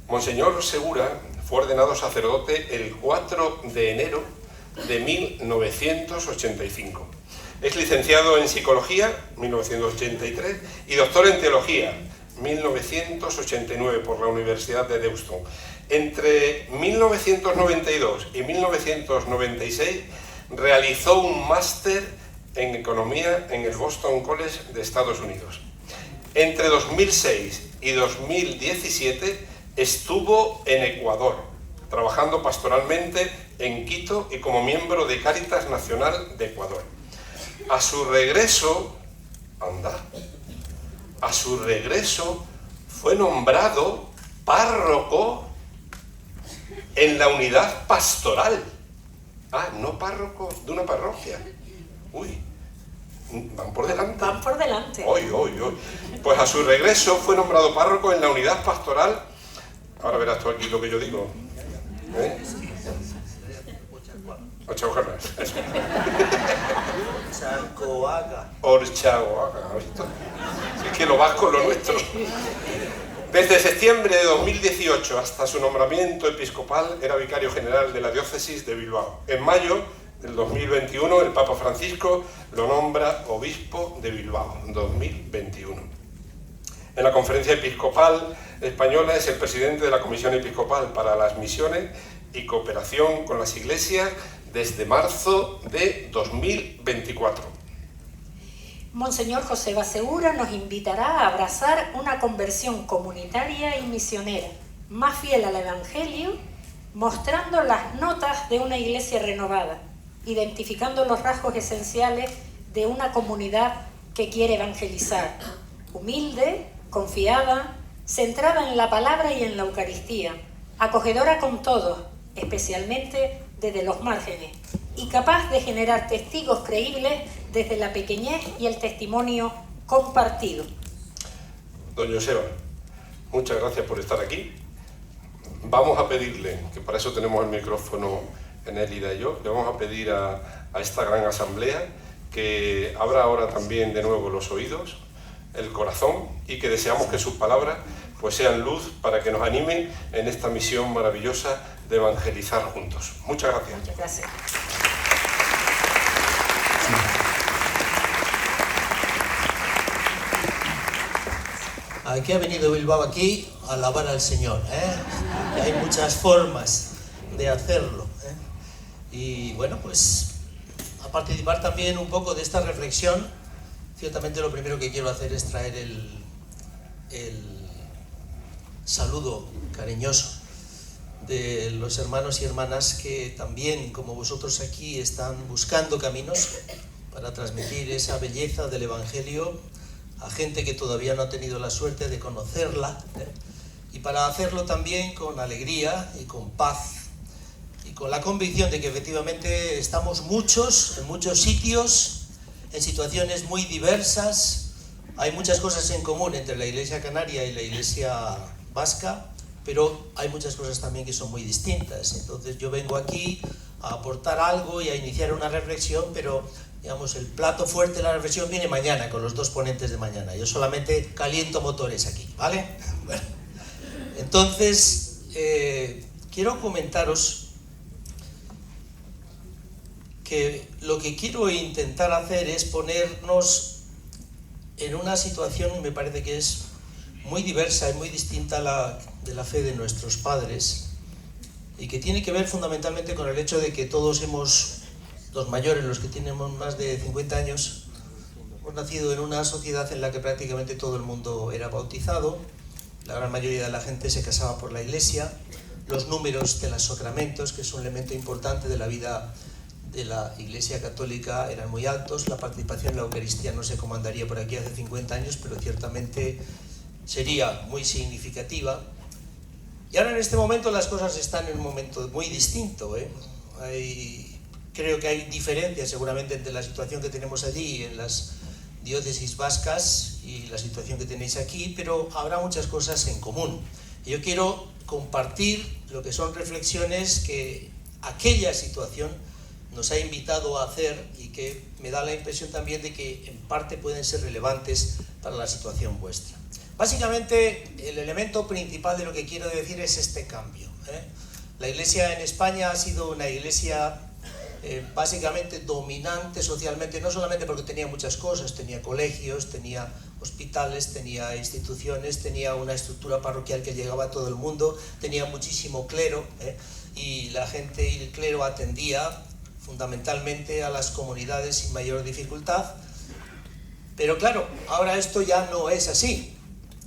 Monseñor Segura fue ordenado sacerdote el 4 de enero de 1985. Es licenciado en Psicología, 1983, y doctor en Teología, 1989, por la Universidad de Deusto. Entre 1992 y 1996 realizó un máster en Economía en el Boston College de Estados Unidos. Entre 2006 y 2017 estuvo en Ecuador, trabajando pastoralmente en Quito y como miembro de Cáritas Nacional de Ecuador. A su regreso fue nombrado párroco en la unidad pastoral. No párroco de una parroquia. Uy, van por delante. Van por delante. Hoy. Pues a su regreso fue nombrado párroco en la unidad pastoral. Ahora verás tú aquí lo que yo digo. Orchaguaga. Orchaguaga. ¿Has visto? Si es que lo vasco es lo nuestro. Desde septiembre de 2018 hasta su nombramiento episcopal era vicario general de la diócesis de Bilbao. En mayo del 2021 el Papa Francisco lo nombra obispo de Bilbao, 2021. En la Conferencia Episcopal Española es el presidente de la Comisión Episcopal para las Misiones y Cooperación con las Iglesias desde marzo de 2024. Monseñor Joseba Segura nos invitará a abrazar una conversión comunitaria y misionera, más fiel al Evangelio, mostrando las notas de una iglesia renovada, identificando los rasgos esenciales de una comunidad que quiere evangelizar, humilde, confiada, centrada en la palabra y en la Eucaristía, acogedora con todos, especialmente desde los márgenes, y capaz de generar testigos creíbles desde la pequeñez y el testimonio compartido. Don Joseba, muchas gracias por estar aquí. Vamos a pedirle, que para eso tenemos el micrófono en Élida y yo, le vamos a pedir a esta gran asamblea que abra ahora también de nuevo los oídos, el corazón, y que deseamos que sus palabras pues sean luz para que nos animen en esta misión maravillosa de evangelizar juntos. Muchas gracias. Muchas gracias. Aquí ha venido Bilbao aquí a alabar al Señor, Y hay muchas formas de hacerlo, Y bueno, pues a participar también un poco de esta reflexión. Ciertamente lo primero que quiero hacer es traer el saludo cariñoso de los hermanos y hermanas que también, como vosotros aquí, están buscando caminos para transmitir esa belleza del Evangelio a gente que todavía no ha tenido la suerte de conocerla, y para hacerlo también con alegría y con paz y con la convicción de que efectivamente estamos muchos, en muchos sitios, en situaciones muy diversas. Hay muchas cosas en común entre la Iglesia canaria y la Iglesia vasca, pero hay muchas cosas también que son muy distintas. Entonces yo vengo aquí a aportar algo y a iniciar una reflexión, pero digamos el plato fuerte de la reflexión viene mañana con los dos ponentes de mañana. Yo solamente caliento motores aquí, ¿vale? Bueno, entonces quiero comentaros que lo que quiero intentar hacer es ponernos en una situación que me parece que es muy diversa y muy distinta a de la fe de nuestros padres, y que tiene que ver fundamentalmente con el hecho de que todos los mayores, los que tenemos más de 50 años, hemos nacido en una sociedad en la que prácticamente todo el mundo era bautizado, la gran mayoría de la gente se casaba por la Iglesia, los números de los sacramentos, que es un elemento importante de la vida de la Iglesia Católica, eran muy altos. La participación en la Eucaristía no sé cómo andaría por aquí hace 50 años, pero ciertamente sería muy significativa. Y ahora en este momento las cosas están en un momento muy distinto, Creo que hay diferencias seguramente entre la situación que tenemos allí en las diócesis vascas y la situación que tenéis aquí, pero habrá muchas cosas en común. Y yo quiero compartir lo que son reflexiones que aquella situación nos ha invitado a hacer y que me da la impresión también de que en parte pueden ser relevantes para la situación vuestra. Básicamente, el elemento principal de lo que quiero decir es este cambio. La Iglesia en España ha sido una iglesia básicamente dominante socialmente, no solamente porque tenía muchas cosas, tenía colegios, tenía hospitales, tenía instituciones, tenía una estructura parroquial que llegaba a todo el mundo, tenía muchísimo clero, y la gente y el clero atendía fundamentalmente a las comunidades sin mayor dificultad. Pero claro, ahora esto ya no es así.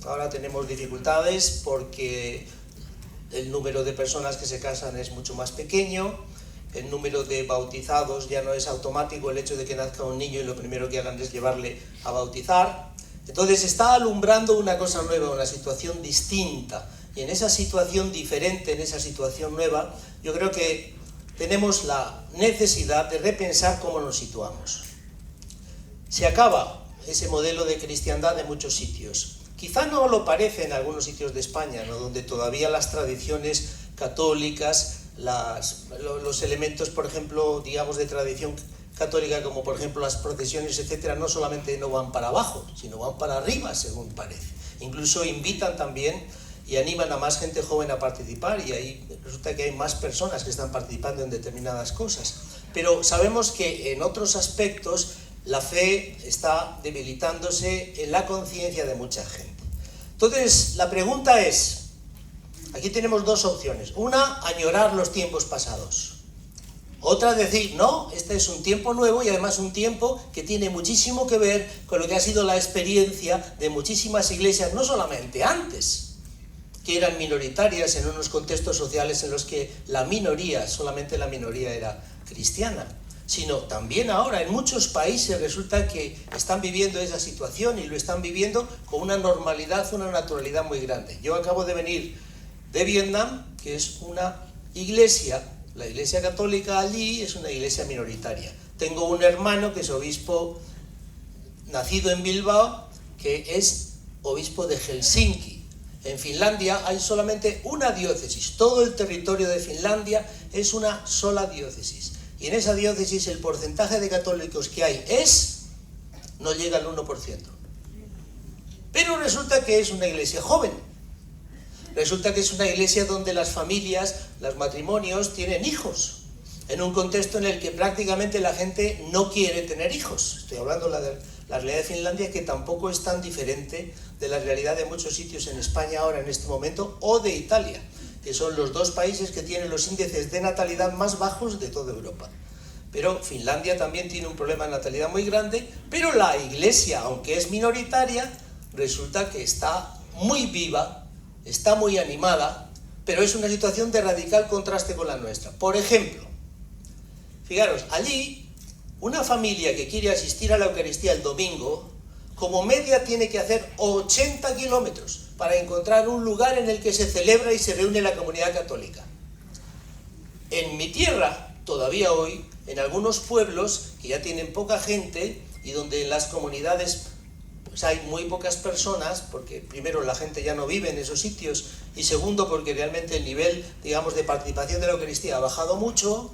Ahora tenemos dificultades porque el número de personas que se casan es mucho más pequeño, el número de bautizados ya no es automático, el hecho de que nazca un niño y lo primero que hagan es llevarle a bautizar. Entonces está alumbrando una cosa nueva, una situación distinta. Y en esa situación diferente, en esa situación nueva, yo creo que tenemos la necesidad de repensar cómo nos situamos. Se acaba ese modelo de cristiandad en muchos sitios. Quizá no lo parece en algunos sitios de España, ¿no?, donde todavía las tradiciones católicas, los elementos, por ejemplo, digamos, de tradición católica, como por ejemplo las procesiones, etcétera, no solamente no van para abajo, sino van para arriba, según parece. Incluso invitan también y animan a más gente joven a participar, y ahí resulta que hay más personas que están participando en determinadas cosas. Pero sabemos que en otros aspectos la fe está debilitándose en la conciencia de mucha gente. Entonces, la pregunta es, aquí tenemos dos opciones. Una, añorar los tiempos pasados. Otra, decir, no, este es un tiempo nuevo y además un tiempo que tiene muchísimo que ver con lo que ha sido la experiencia de muchísimas iglesias, no solamente antes, que eran minoritarias en unos contextos sociales en los que la minoría, solamente la minoría era cristiana, sino también ahora en muchos países resulta que están viviendo esa situación y lo están viviendo con una normalidad, una naturalidad muy grande. Yo acabo de venir de Vietnam, que es una iglesia, la iglesia católica allí es una iglesia minoritaria. Tengo un hermano que es obispo, nacido en Bilbao, que es obispo de Helsinki. En Finlandia hay solamente una diócesis, todo el territorio de Finlandia es una sola diócesis. Y en esa diócesis el porcentaje de católicos que hay no llega al 1%. Pero resulta que es una iglesia joven. Resulta que es una iglesia donde las familias, los matrimonios tienen hijos, en un contexto en el que prácticamente la gente no quiere tener hijos. Estoy hablando de la realidad de Finlandia, que tampoco es tan diferente de la realidad de muchos sitios en España ahora en este momento, o de Italia, que son los dos países que tienen los índices de natalidad más bajos de toda Europa. Pero Finlandia también tiene un problema de natalidad muy grande, pero la iglesia, aunque es minoritaria, resulta que está muy viva, está muy animada, pero es una situación de radical contraste con la nuestra. Por ejemplo, fijaros, allí una familia que quiere asistir a la Eucaristía el domingo, como media tiene que hacer 80 kilómetros para encontrar un lugar en el que se celebra y se reúne la comunidad católica. En mi tierra, todavía hoy, en algunos pueblos que ya tienen poca gente y donde en las comunidades pues hay muy pocas personas, porque primero la gente ya no vive en esos sitios y segundo porque realmente el nivel, digamos, de participación de la Eucaristía ha bajado mucho,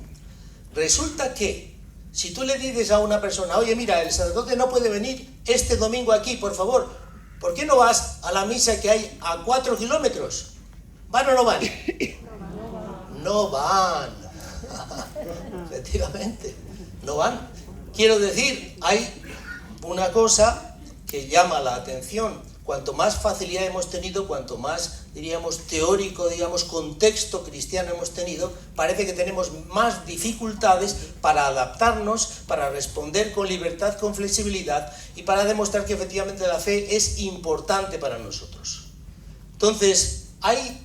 resulta que si tú le dices a una persona, oye mira, el sacerdote no puede venir este domingo aquí, por favor, ¿por qué no vas a la misa que hay a 4 kilómetros? ¿Van o no van? No van. Efectivamente, no van. Quiero decir, hay una cosa que llama la atención. Cuanto más facilidad hemos tenido, cuanto más, diríamos, teórico, digamos, contexto cristiano hemos tenido, parece que tenemos más dificultades para adaptarnos, para responder con libertad, con flexibilidad y para demostrar que efectivamente la fe es importante para nosotros. Entonces, hay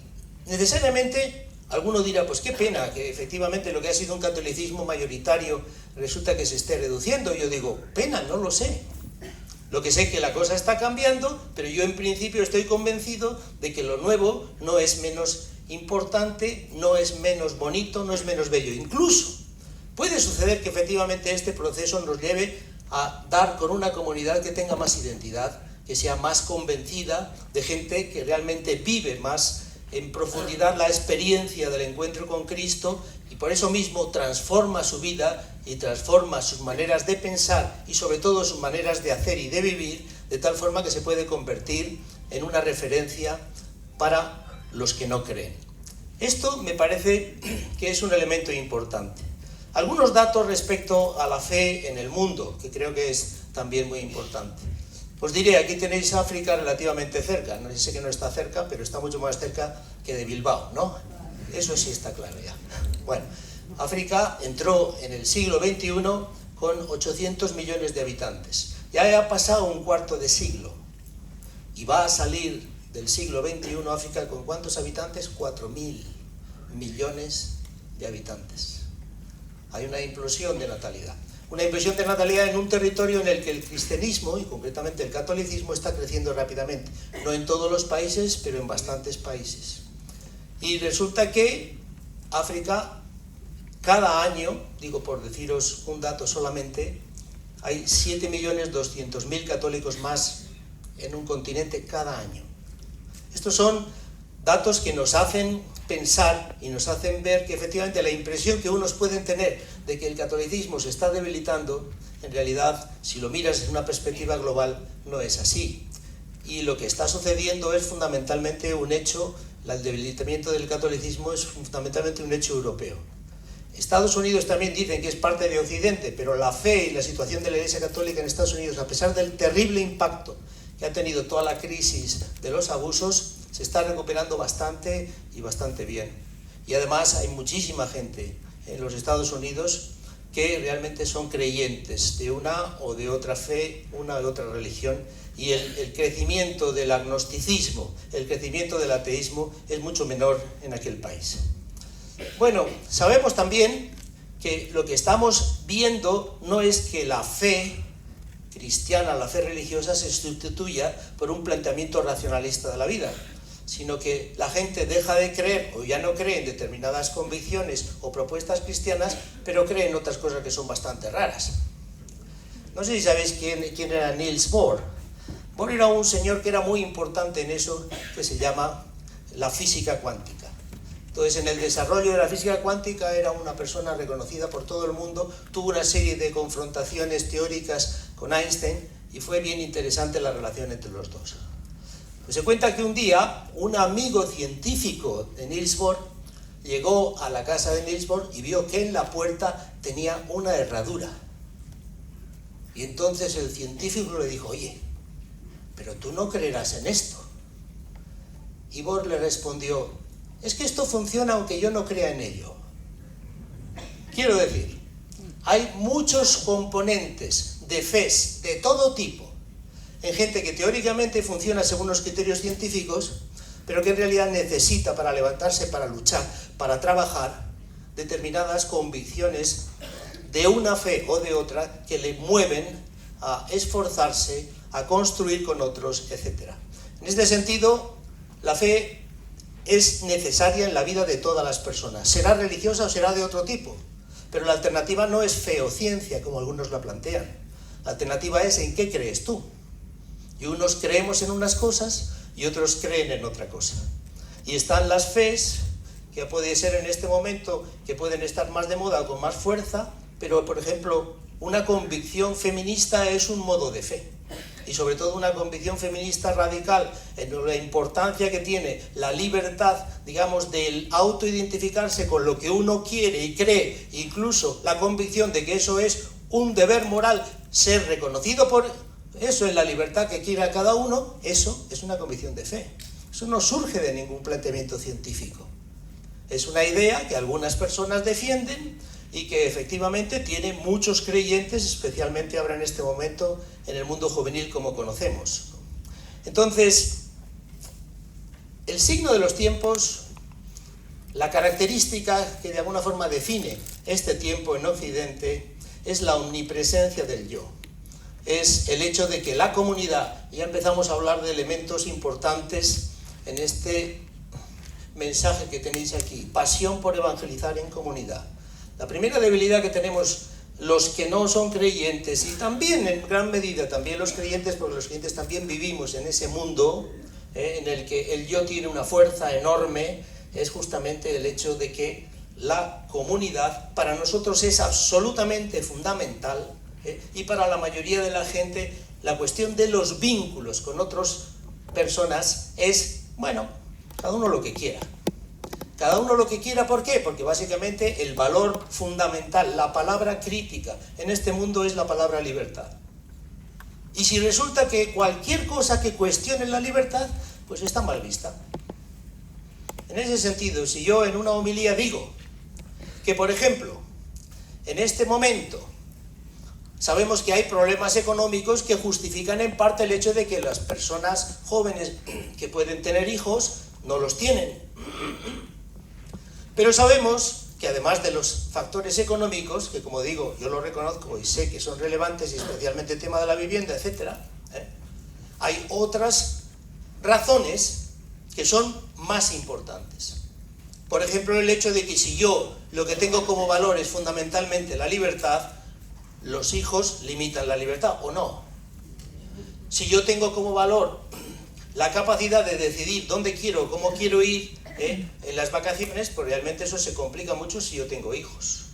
necesariamente, alguno dirá, pues qué pena que efectivamente lo que ha sido un catolicismo mayoritario resulta que se esté reduciendo. Yo digo, pena, no lo sé. Lo que sé es que la cosa está cambiando, pero yo en principio estoy convencido de que lo nuevo no es menos importante, no es menos bonito, no es menos bello. Incluso puede suceder que efectivamente este proceso nos lleve a dar con una comunidad que tenga más identidad, que sea más convencida, de gente que realmente vive más en profundidad la experiencia del encuentro con Cristo y por eso mismo transforma su vida y transforma sus maneras de pensar y sobre todo sus maneras de hacer y de vivir, de tal forma que se puede convertir en una referencia para los que no creen. Esto me parece que es un elemento importante. Algunos datos respecto a la fe en el mundo, que creo que es también muy importante. Os diré, aquí tenéis África relativamente cerca, no sé que no está cerca, pero está mucho más cerca que de Bilbao, ¿no? Eso sí está claro ya. Bueno, África entró en el siglo XXI con 800 millones de habitantes. Ya ha pasado un cuarto de siglo y va a salir del siglo XXI África con ¿cuántos habitantes? 4.000 millones de habitantes. Hay una implosión de natalidad. Una implosión de natalidad en un territorio en el que el cristianismo, y concretamente el catolicismo, está creciendo rápidamente. No en todos los países, pero en bastantes países. Y resulta que África, cada año, digo por deciros un dato solamente, hay 7.200.000 católicos más en un continente cada año. Estos son datos que nos hacen pensar y nos hacen ver que efectivamente la impresión que unos pueden tener de que el catolicismo se está debilitando, en realidad, si lo miras desde una perspectiva global, no es así. Y lo que está sucediendo es fundamentalmente un hecho, el debilitamiento del catolicismo es fundamentalmente un hecho europeo. Estados Unidos también dicen que es parte de Occidente, pero la fe y la situación de la Iglesia Católica en Estados Unidos, a pesar del terrible impacto que ha tenido toda la crisis de los abusos, se está recuperando bastante y bastante bien. Y además hay muchísima gente en los Estados Unidos que realmente son creyentes de una o de otra fe, una o de otra religión, y el crecimiento del agnosticismo, el crecimiento del ateísmo es mucho menor en aquel país. Bueno, sabemos también que lo que estamos viendo no es que la fe cristiana, la fe religiosa, se sustituya por un planteamiento racionalista de la vida, sino que la gente deja de creer o ya no cree en determinadas convicciones o propuestas cristianas, pero cree en otras cosas que son bastante raras. No sé si sabéis quién era Niels Bohr. Bohr era un señor que era muy importante en eso que se llama la física cuántica. Entonces, en el desarrollo de la física cuántica era una persona reconocida por todo el mundo, tuvo una serie de confrontaciones teóricas con Einstein y fue bien interesante la relación entre los dos. Pues se cuenta que un día un amigo científico de Niels Bohr llegó a la casa de Niels Bohr y vio que en la puerta tenía una herradura. Y entonces el científico le dijo: oye, pero tú no creerás en esto. Y Bohr le respondió: es que esto funciona aunque yo no crea en ello. Quiero decir, hay muchos componentes de fe de todo tipo en gente que teóricamente funciona según los criterios científicos, pero que en realidad necesita para levantarse, para luchar, para trabajar, determinadas convicciones de una fe o de otra que le mueven a esforzarse, a construir con otros, etc. En este sentido, la fe es necesaria en la vida de todas las personas. Será religiosa o será de otro tipo, pero la alternativa no es fe o ciencia, como algunos la plantean. La alternativa es en qué crees tú. Y unos creemos en unas cosas y otros creen en otra cosa. Y están las fees, que puede ser en este momento, que pueden estar más de moda o con más fuerza, pero por ejemplo, una convicción feminista es un modo de fe. Y sobre todo una convicción feminista radical en la importancia que tiene la libertad, digamos, del autoidentificarse con lo que uno quiere y cree, incluso la convicción de que eso es un deber moral, ser reconocido por eso en la libertad que quiera cada uno, eso es una convicción de fe. Eso no surge de ningún planteamiento científico. Es una idea que algunas personas defienden y que efectivamente tiene muchos creyentes, especialmente ahora en este momento en el mundo juvenil como conocemos. Entonces, el signo de los tiempos, la característica que de alguna forma define este tiempo en Occidente es la omnipresencia del yo. Es el hecho de que la comunidad, ya empezamos a hablar de elementos importantes en este mensaje que tenéis aquí, pasión por evangelizar en comunidad. La primera debilidad que tenemos los que no son creyentes, y también en gran medida también los creyentes, porque los creyentes también vivimos en ese mundo en el que el yo tiene una fuerza enorme, es justamente el hecho de que la comunidad para nosotros es absolutamente fundamental, y para la mayoría de la gente la cuestión de los vínculos con otros personas es, bueno, cada uno lo que quiera. Cada uno lo que quiera, ¿por qué? Porque básicamente el valor fundamental, la palabra crítica en este mundo es la palabra libertad. Y si resulta que cualquier cosa que cuestione la libertad, pues está mal vista. En ese sentido, si yo en una homilía digo que, por ejemplo, en este momento sabemos que hay problemas económicos que justifican en parte el hecho de que las personas jóvenes que pueden tener hijos no los tienen. Pero sabemos que además de los factores económicos, que como digo, yo lo reconozco y sé que son relevantes, y especialmente el tema de la vivienda, etc., hay otras razones que son más importantes. Por ejemplo, el hecho de que si yo lo que tengo como valor es fundamentalmente la libertad, los hijos limitan la libertad, ¿o no? Si yo tengo como valor la capacidad de decidir dónde quiero, cómo quiero ir en las vacaciones, pues realmente eso se complica mucho si yo tengo hijos.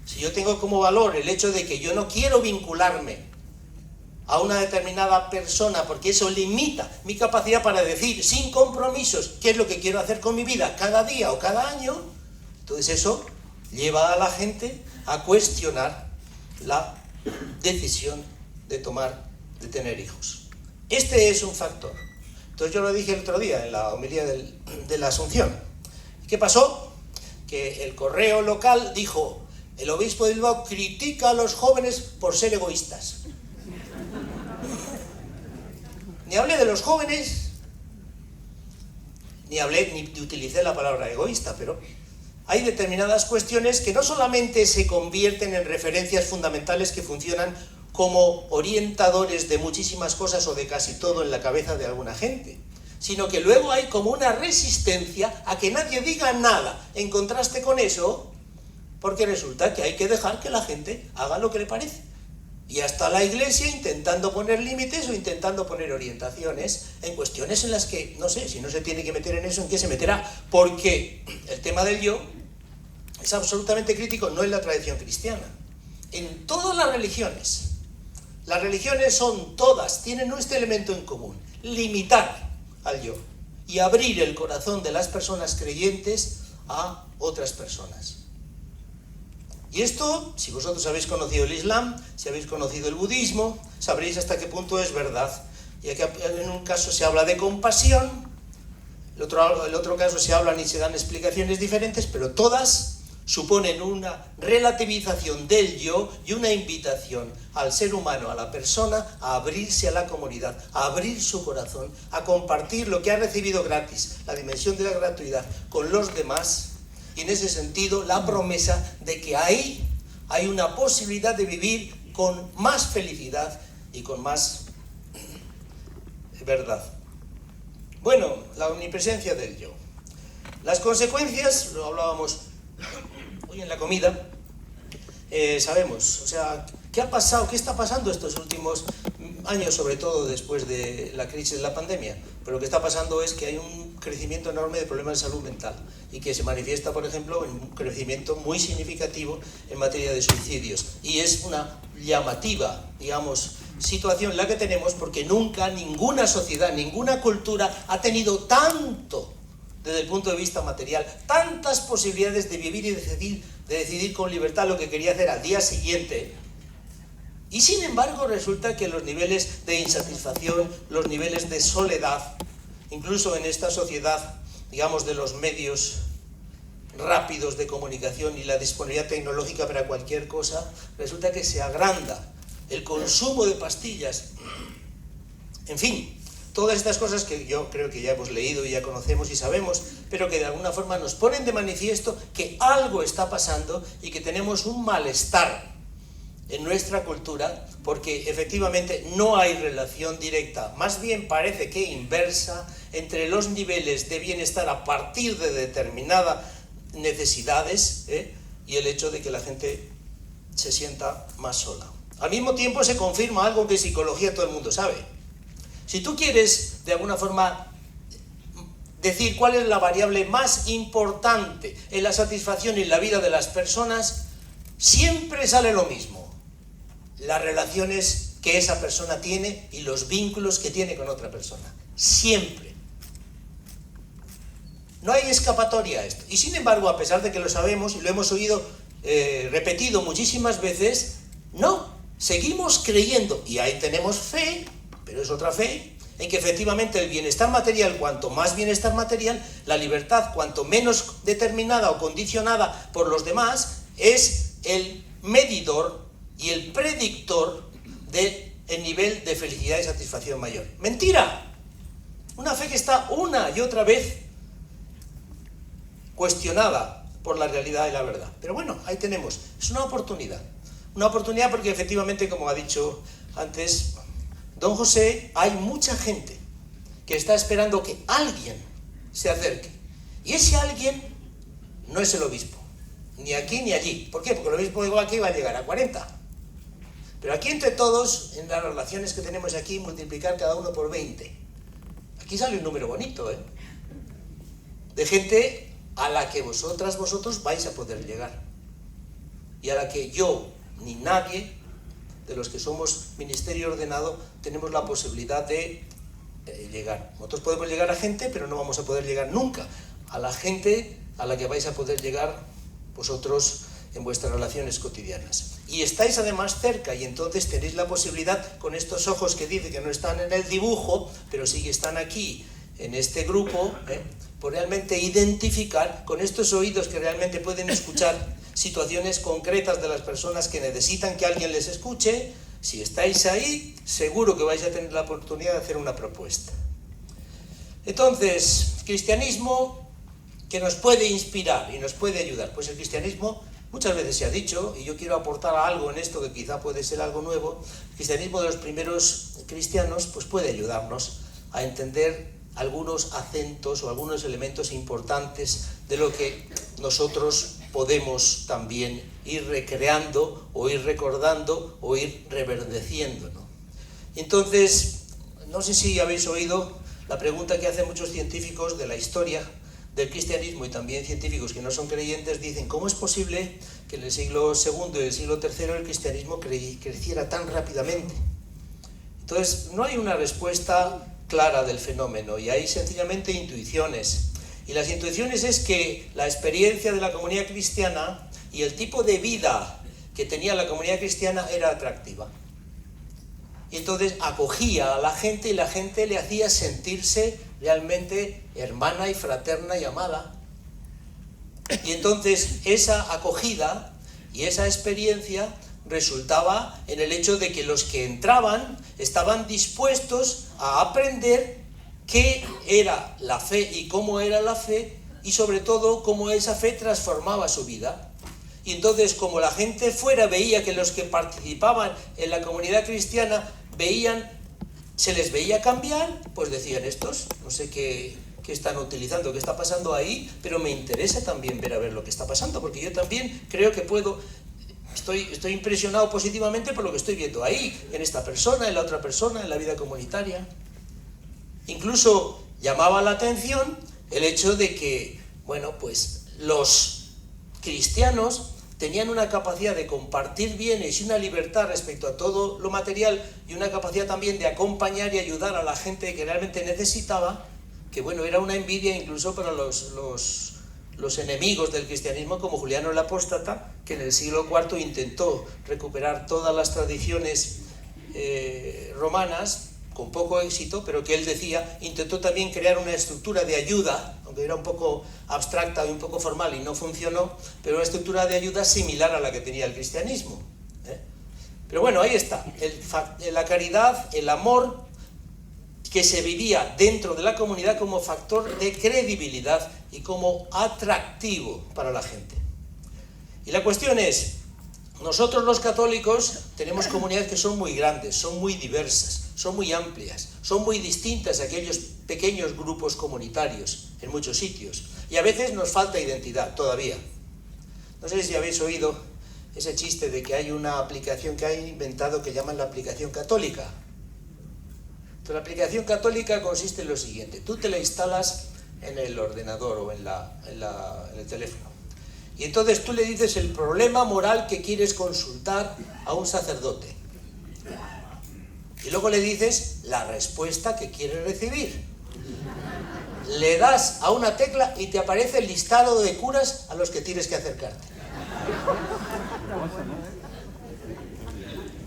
Si yo tengo como valor el hecho de que yo no quiero vincularme a una determinada persona porque eso limita mi capacidad para decir sin compromisos qué es lo que quiero hacer con mi vida cada día o cada año, entonces eso lleva a la gente a cuestionar la decisión de tener hijos. Este es un factor. Entonces yo lo dije el otro día en la homilía de la Asunción. ¿Qué pasó? Que el correo local dijo: el obispo de Bilbao critica a los jóvenes por ser egoístas. Ni hablé de los jóvenes, ni utilicé la palabra egoísta, pero hay determinadas cuestiones que no solamente se convierten en referencias fundamentales que funcionan como orientadores de muchísimas cosas o de casi todo en la cabeza de alguna gente, sino que luego hay como una resistencia a que nadie diga nada en contraste con eso, porque resulta que hay que dejar que la gente haga lo que le parece. Y hasta la Iglesia intentando poner límites o intentando poner orientaciones en cuestiones en las que, no sé, si no se tiene que meter en eso, ¿en qué se meterá? Porque el tema del yo es absolutamente crítico, no en la tradición cristiana. En todas las religiones son todas, tienen este elemento en común: limitar al yo y abrir el corazón de las personas creyentes a otras personas. Y esto, si vosotros habéis conocido el Islam, si habéis conocido el budismo, sabréis hasta qué punto es verdad. Y aquí en un caso se habla de compasión, el otro caso se hablan y se dan explicaciones diferentes, pero todas suponen una relativización del yo y una invitación al ser humano, a la persona, a abrirse a la comunidad, a abrir su corazón, a compartir lo que ha recibido gratis, la dimensión de la gratuidad, con los demás. Y en ese sentido, la promesa de que ahí hay una posibilidad de vivir con más felicidad y con más verdad. Bueno, la omnipresencia del yo. Las consecuencias, lo hablábamos hoy en la comida, sabemos, o sea, ¿qué ha pasado? ¿Qué está pasando estos últimos años, sobre todo después de la crisis de la pandemia? Pero lo que está pasando es que hay un crecimiento enorme de problemas de salud mental y que se manifiesta, por ejemplo, en un crecimiento muy significativo en materia de suicidios. Y es una llamativa, digamos, situación la que tenemos, porque nunca ninguna sociedad, ninguna cultura ha tenido tanto, desde el punto de vista material, tantas posibilidades de vivir y de decidir con libertad lo que quería hacer al día siguiente. Y sin embargo resulta que los niveles de insatisfacción, los niveles de soledad, incluso en esta sociedad, digamos, de los medios rápidos de comunicación y la disponibilidad tecnológica para cualquier cosa, resulta que se agranda el consumo de pastillas. En fin, todas estas cosas que yo creo que ya hemos leído y ya conocemos y sabemos, pero que de alguna forma nos ponen de manifiesto que algo está pasando y que tenemos un malestar en nuestra cultura, porque efectivamente no hay relación directa, más bien parece que inversa, entre los niveles de bienestar a partir de determinadas necesidades y el hecho de que la gente se sienta más sola. Al mismo tiempo se confirma algo que en psicología todo el mundo sabe. Si tú quieres, de alguna forma, decir cuál es la variable más importante en la satisfacción y en la vida de las personas, siempre sale lo mismo: las relaciones que esa persona tiene y los vínculos que tiene con otra persona. siempre. No hay escapatoria a esto. Y sin embargo, a pesar de que lo sabemos y lo hemos oído repetido muchísimas veces, no, seguimos creyendo, y ahí tenemos fe, pero es otra fe, en que efectivamente el bienestar material, cuanto más bienestar material, la libertad, cuanto menos determinada o condicionada por los demás, es el medidor y el predictor del nivel de felicidad y satisfacción mayor. ¡Mentira! Una fe que está una y otra vez cuestionada por la realidad y la verdad. Pero bueno, ahí tenemos. Es una oportunidad. Una oportunidad porque efectivamente, como ha dicho antes don José, hay mucha gente que está esperando que alguien se acerque. Y ese alguien no es el obispo. Ni aquí ni allí. ¿Por qué? Porque el obispo igual aquí va a llegar a 40. Pero aquí entre todos, en las relaciones que tenemos aquí, multiplicar cada uno por 20. Aquí sale un número bonito, ¿eh? De gente a la que vosotros vais a poder llegar. Y a la que yo, ni nadie, de los que somos ministerio ordenado, tenemos la posibilidad de llegar. Nosotros podemos llegar a gente, pero no vamos a poder llegar nunca a la gente a la que vais a poder llegar vosotros en vuestras relaciones cotidianas. Y estáis además cerca, y entonces tenéis la posibilidad, con estos ojos que dice que no están en el dibujo, pero sí que están aquí, en este grupo, por realmente identificar, con estos oídos que realmente pueden escuchar situaciones concretas de las personas que necesitan que alguien les escuche. Si estáis ahí, seguro que vais a tener la oportunidad de hacer una propuesta. Entonces, cristianismo que nos puede inspirar y nos puede ayudar. Pues el cristianismo, muchas veces se ha dicho, y yo quiero aportar algo en esto que quizá puede ser algo nuevo, el cristianismo de los primeros cristianos pues puede ayudarnos a entender algunos acentos o algunos elementos importantes de lo que nosotros podemos también ir recreando o ir recordando o ir reverdeciendo, ¿no? Entonces, no sé si habéis oído la pregunta que hacen muchos científicos de la historia del cristianismo, y también científicos que no son creyentes dicen: ¿cómo es posible que en el siglo II y el siglo III el cristianismo creciera tan rápidamente? Entonces, no hay una respuesta clara del fenómeno, y hay sencillamente intuiciones. Y las intuiciones es que la experiencia de la comunidad cristiana y el tipo de vida que tenía la comunidad cristiana era atractiva. Y entonces acogía a la gente y la gente le hacía sentirse realmente hermana y fraterna y amada. Y entonces esa acogida y esa experiencia resultaba en el hecho de que los que entraban estaban dispuestos a aprender qué era la fe y cómo era la fe, y sobre todo cómo esa fe transformaba su vida. Y entonces, como la gente fuera veía que los que participaban en la comunidad cristiana se les veía cambiar, pues decían: estos, no sé qué están utilizando, qué está pasando ahí, pero me interesa también ver lo que está pasando, porque yo también creo que puedo. Estoy impresionado positivamente por lo que estoy viendo ahí, en esta persona, en la otra persona, en la vida comunitaria. Incluso llamaba la atención el hecho de que, bueno, pues los cristianos tenían una capacidad de compartir bienes y una libertad respecto a todo lo material, y una capacidad también de acompañar y ayudar a la gente que realmente necesitaba, que bueno, era una envidia incluso para los enemigos del cristianismo, como Juliano el Apóstata, que en el siglo IV intentó recuperar todas las tradiciones romanas, con poco éxito, pero que él decía, intentó también crear una estructura de ayuda, aunque era un poco abstracta y un poco formal y no funcionó, pero una estructura de ayuda similar a la que tenía el cristianismo. Pero bueno, ahí está, la caridad, el amor que se vivía dentro de la comunidad como factor de credibilidad y como atractivo para la gente. Y la cuestión es, nosotros los católicos tenemos comunidades que son muy grandes, son muy diversas, son muy amplias, son muy distintas a aquellos pequeños grupos comunitarios en muchos sitios, y a veces nos falta identidad todavía. No sé si habéis oído ese chiste de que hay una aplicación que han inventado que llaman la aplicación católica. Entonces, la aplicación católica consiste en lo siguiente: tú te la instalas en el ordenador o en el teléfono, y entonces tú le dices el problema moral que quieres consultar a un sacerdote, y luego le dices la respuesta que quieres recibir. le das a una tecla y te aparece el listado de curas a los que tienes que acercarte.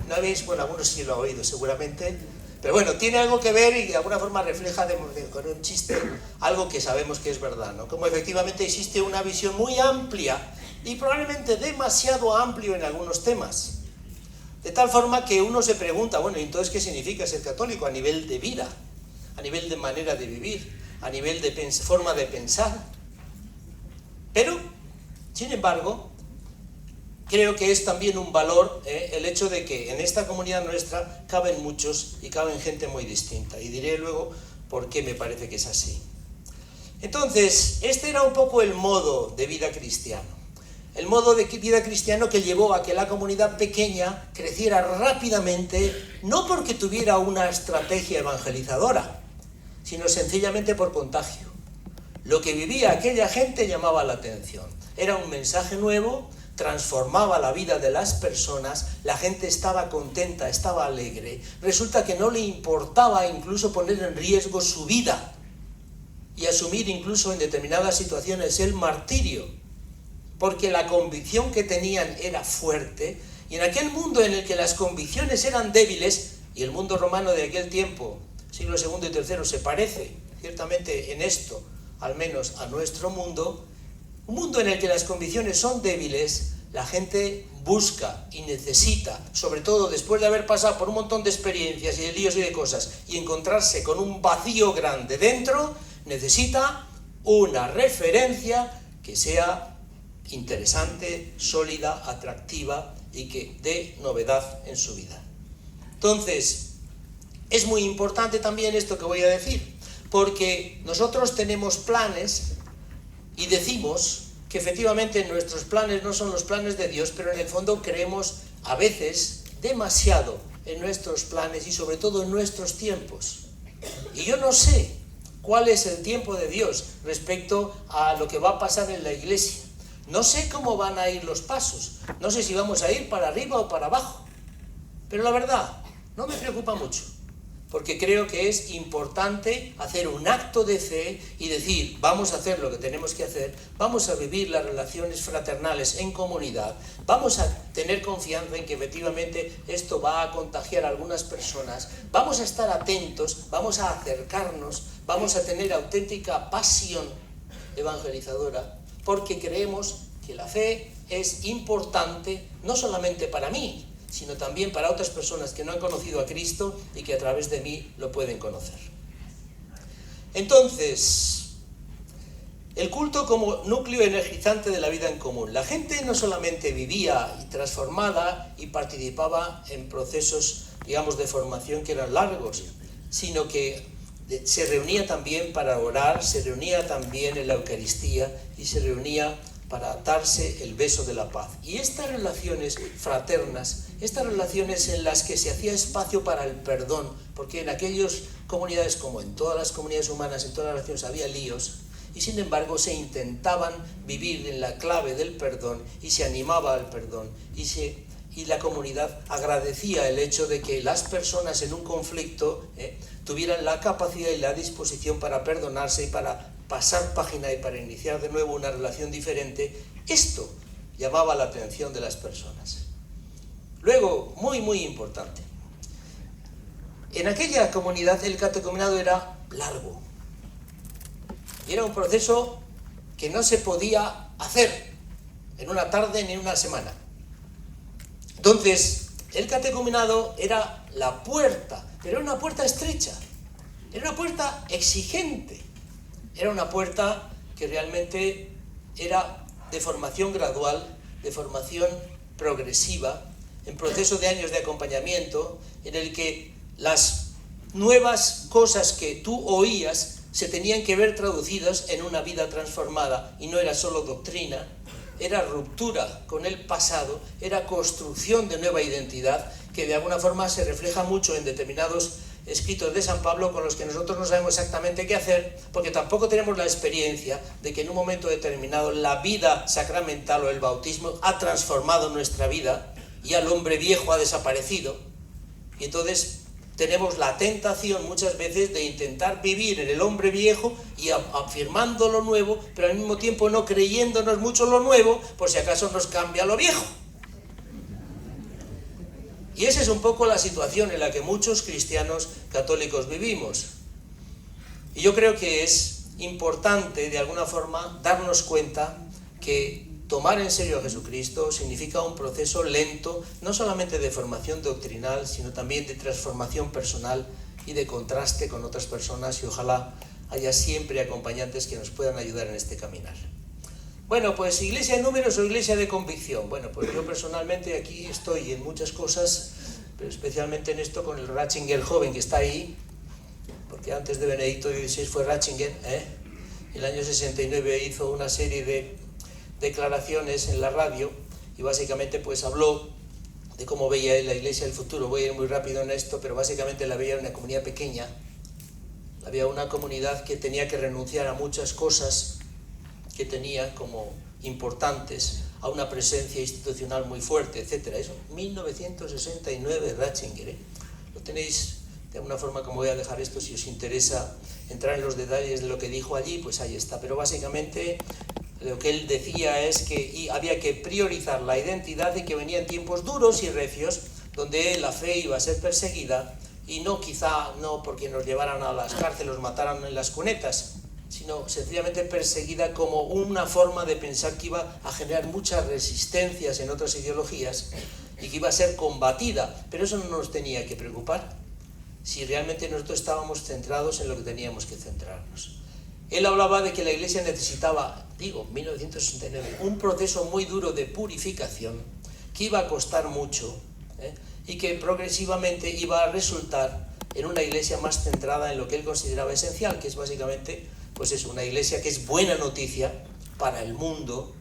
¿No habéis? Bueno, algunos sí lo han oído seguramente, pero bueno, tiene algo que ver y de alguna forma refleja con un chiste algo que sabemos que es verdad, ¿no? Como efectivamente existe una visión muy amplia y probablemente demasiado amplio en algunos temas. De tal forma que uno se pregunta, bueno, entonces, ¿qué significa ser católico a nivel de vida? A nivel de manera de vivir, a nivel de forma de pensar. Pero, sin embargo, creo que es también un valor el hecho de que en esta comunidad nuestra caben muchos y caben gente muy distinta. Y diré luego por qué me parece que es así. Entonces, este era un poco el modo de vida cristiano. El modo de vida cristiano que llevó a que la comunidad pequeña creciera rápidamente, no porque tuviera una estrategia evangelizadora, sino sencillamente por contagio. Lo que vivía aquella gente llamaba la atención. Era un mensaje nuevo, transformaba la vida de las personas, la gente estaba contenta, estaba alegre. Resulta que no le importaba incluso poner en riesgo su vida y asumir incluso en determinadas situaciones el martirio, porque la convicción que tenían era fuerte, y en aquel mundo en el que las convicciones eran débiles, y el mundo romano de aquel tiempo, siglo II y III, se parece ciertamente en esto, al menos a nuestro mundo, un mundo en el que las convicciones son débiles, la gente busca y necesita, sobre todo después de haber pasado por un montón de experiencias y de líos y de cosas, y encontrarse con un vacío grande dentro, necesita una referencia que sea interesante, sólida, atractiva y que dé novedad en su vida. Entonces, es muy importante también esto que voy a decir, porque nosotros tenemos planes y decimos que efectivamente nuestros planes no son los planes de Dios, pero en el fondo creemos a veces demasiado en nuestros planes y sobre todo en nuestros tiempos. Y yo no sé cuál es el tiempo de Dios respecto a lo que va a pasar en la iglesia. No sé cómo van a ir los pasos, no sé si vamos a ir para arriba o para abajo, pero la verdad, no me preocupa mucho, porque creo que es importante hacer un acto de fe y decir, vamos a hacer lo que tenemos que hacer, vamos a vivir las relaciones fraternales en comunidad, vamos a tener confianza en que efectivamente esto va a contagiar a algunas personas, vamos a estar atentos, vamos a acercarnos, vamos a tener auténtica pasión evangelizadora, porque creemos que la fe es importante no solamente para mí, sino también para otras personas que no han conocido a Cristo y que a través de mí lo pueden conocer. Entonces, el culto como núcleo energizante de la vida en común. La gente no solamente vivía y transformada y participaba en procesos, digamos, de formación que eran largos, sino que se reunía también para orar, se reunía también en la Eucaristía y se reunía para darse el beso de la paz. Y estas relaciones fraternas, estas relaciones en las que se hacía espacio para el perdón, porque en aquellas comunidades, como en todas las comunidades humanas, en todas las relaciones había líos, y sin embargo se intentaban vivir en la clave del perdón y se animaba al perdón y la comunidad agradecía el hecho de que las personas en un conflicto tuvieran la capacidad y la disposición para perdonarse y para pasar página y para iniciar de nuevo una relación diferente. Esto llamaba la atención de las personas. Luego, muy importante, en aquella comunidad el catecumenado era largo. Y era un proceso que no se podía hacer en una tarde ni en una semana. Entonces, el catecumenado era la puerta, pero era una puerta estrecha, era una puerta exigente, era una puerta que realmente era de formación gradual, de formación progresiva, en proceso de años de acompañamiento, en el que las nuevas cosas que tú oías se tenían que ver traducidas en una vida transformada, y no era solo doctrina, era ruptura con el pasado, era construcción de nueva identidad, que de alguna forma se refleja mucho en determinados escritos de San Pablo con los que nosotros no sabemos exactamente qué hacer, porque tampoco tenemos la experiencia de que en un momento determinado la vida sacramental o el bautismo ha transformado nuestra vida y al hombre viejo ha desaparecido, y entonces tenemos la tentación muchas veces de intentar vivir en el hombre viejo y afirmando lo nuevo, pero al mismo tiempo no creyéndonos mucho lo nuevo, por si acaso nos cambia lo viejo. Y esa es un poco la situación en la que muchos cristianos católicos vivimos. Y yo creo que es importante, de alguna forma, darnos cuenta que tomar en serio a Jesucristo significa un proceso lento, no solamente de formación doctrinal, sino también de transformación personal y de contraste con otras personas, y ojalá haya siempre acompañantes que nos puedan ayudar en este caminar. Bueno, pues iglesia de números o iglesia de convicción. Bueno, pues yo personalmente aquí estoy en muchas cosas, pero especialmente en esto con el Ratzinger joven que está ahí, porque antes de Benedicto XVI fue Ratzinger, el año 69 hizo una serie de declaraciones en la radio y básicamente pues habló de cómo veía él la iglesia del futuro. Voy a ir muy rápido en esto, pero básicamente la veía una comunidad pequeña, había una comunidad que tenía que renunciar a muchas cosas que tenía como importantes, a una presencia institucional muy fuerte, etc. Eso, 1969, Ratzinger, Lo tenéis de alguna forma, como voy a dejar esto, si os interesa entrar en los detalles de lo que dijo allí, pues ahí está. Pero básicamente lo que él decía es que había que priorizar la identidad y que venían tiempos duros y recios donde la fe iba a ser perseguida, y no quizá no porque nos llevaran a las cárceles, los mataran en las cunetas, sino sencillamente perseguida como una forma de pensar que iba a generar muchas resistencias en otras ideologías y que iba a ser combatida. Pero eso no nos tenía que preocupar si realmente nosotros estábamos centrados en lo que teníamos que centrarnos. Él hablaba de que la Iglesia necesitaba, 1969, un proceso muy duro de purificación que iba a costar mucho, y que progresivamente iba a resultar en una Iglesia más centrada en lo que él consideraba esencial, que es básicamente, pues es una Iglesia que es buena noticia para el mundo,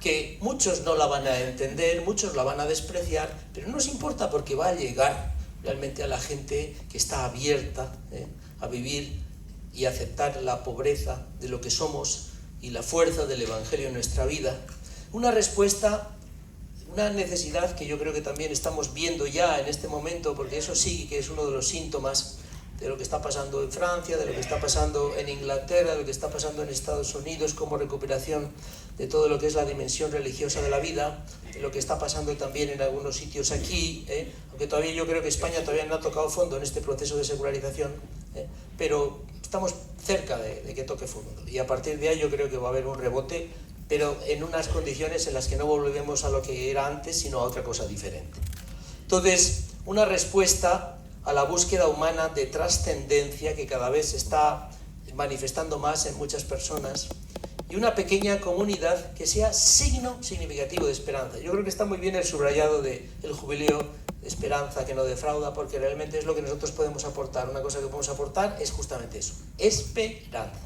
que muchos no la van a entender, muchos la van a despreciar, pero no nos importa porque va a llegar realmente a la gente que está abierta a vivir y aceptar la pobreza de lo que somos y la fuerza del Evangelio en nuestra vida. Una respuesta, una necesidad que yo creo que también estamos viendo ya en este momento, porque eso sí que es uno de los síntomas de lo que está pasando en Francia, de lo que está pasando en Inglaterra, de lo que está pasando en Estados Unidos como recuperación de todo lo que es la dimensión religiosa de la vida, de lo que está pasando también en algunos sitios aquí, aunque todavía yo creo que España todavía no ha tocado fondo en este proceso de secularización, pero estamos cerca de que toque fondo, y a partir de ahí yo creo que va a haber un rebote, pero en unas condiciones en las que no volvemos a lo que era antes, sino a otra cosa diferente. Entonces, una respuesta a la búsqueda humana de trascendencia que cada vez se está manifestando más en muchas personas, y una pequeña comunidad que sea signo significativo de esperanza. Yo creo que está muy bien el subrayado del jubileo de esperanza que no defrauda, porque realmente es lo que nosotros podemos aportar. Una cosa que podemos aportar es justamente eso, esperanza.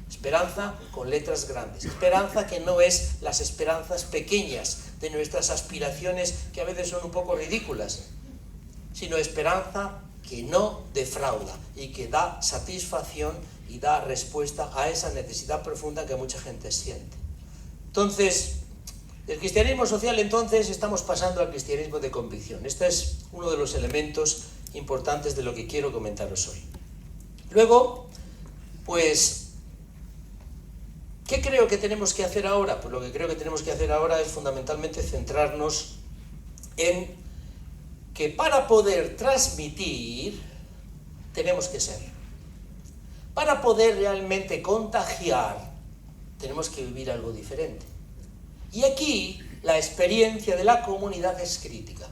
Esperanza con letras grandes, esperanza que no es las esperanzas pequeñas de nuestras aspiraciones que a veces son un poco ridículas, sino esperanza que no defrauda y que da satisfacción y da respuesta a esa necesidad profunda que mucha gente siente. Entonces, del cristianismo social entonces estamos pasando al cristianismo de convicción. Este es uno de los elementos importantes de lo que quiero comentaros hoy. Luego, pues, ¿qué creo que tenemos que hacer ahora? Pues lo que creo que tenemos que hacer ahora es fundamentalmente centrarnos en que para poder transmitir tenemos que ser. Para poder realmente contagiar tenemos que vivir algo diferente. Y aquí la experiencia de la comunidad es crítica.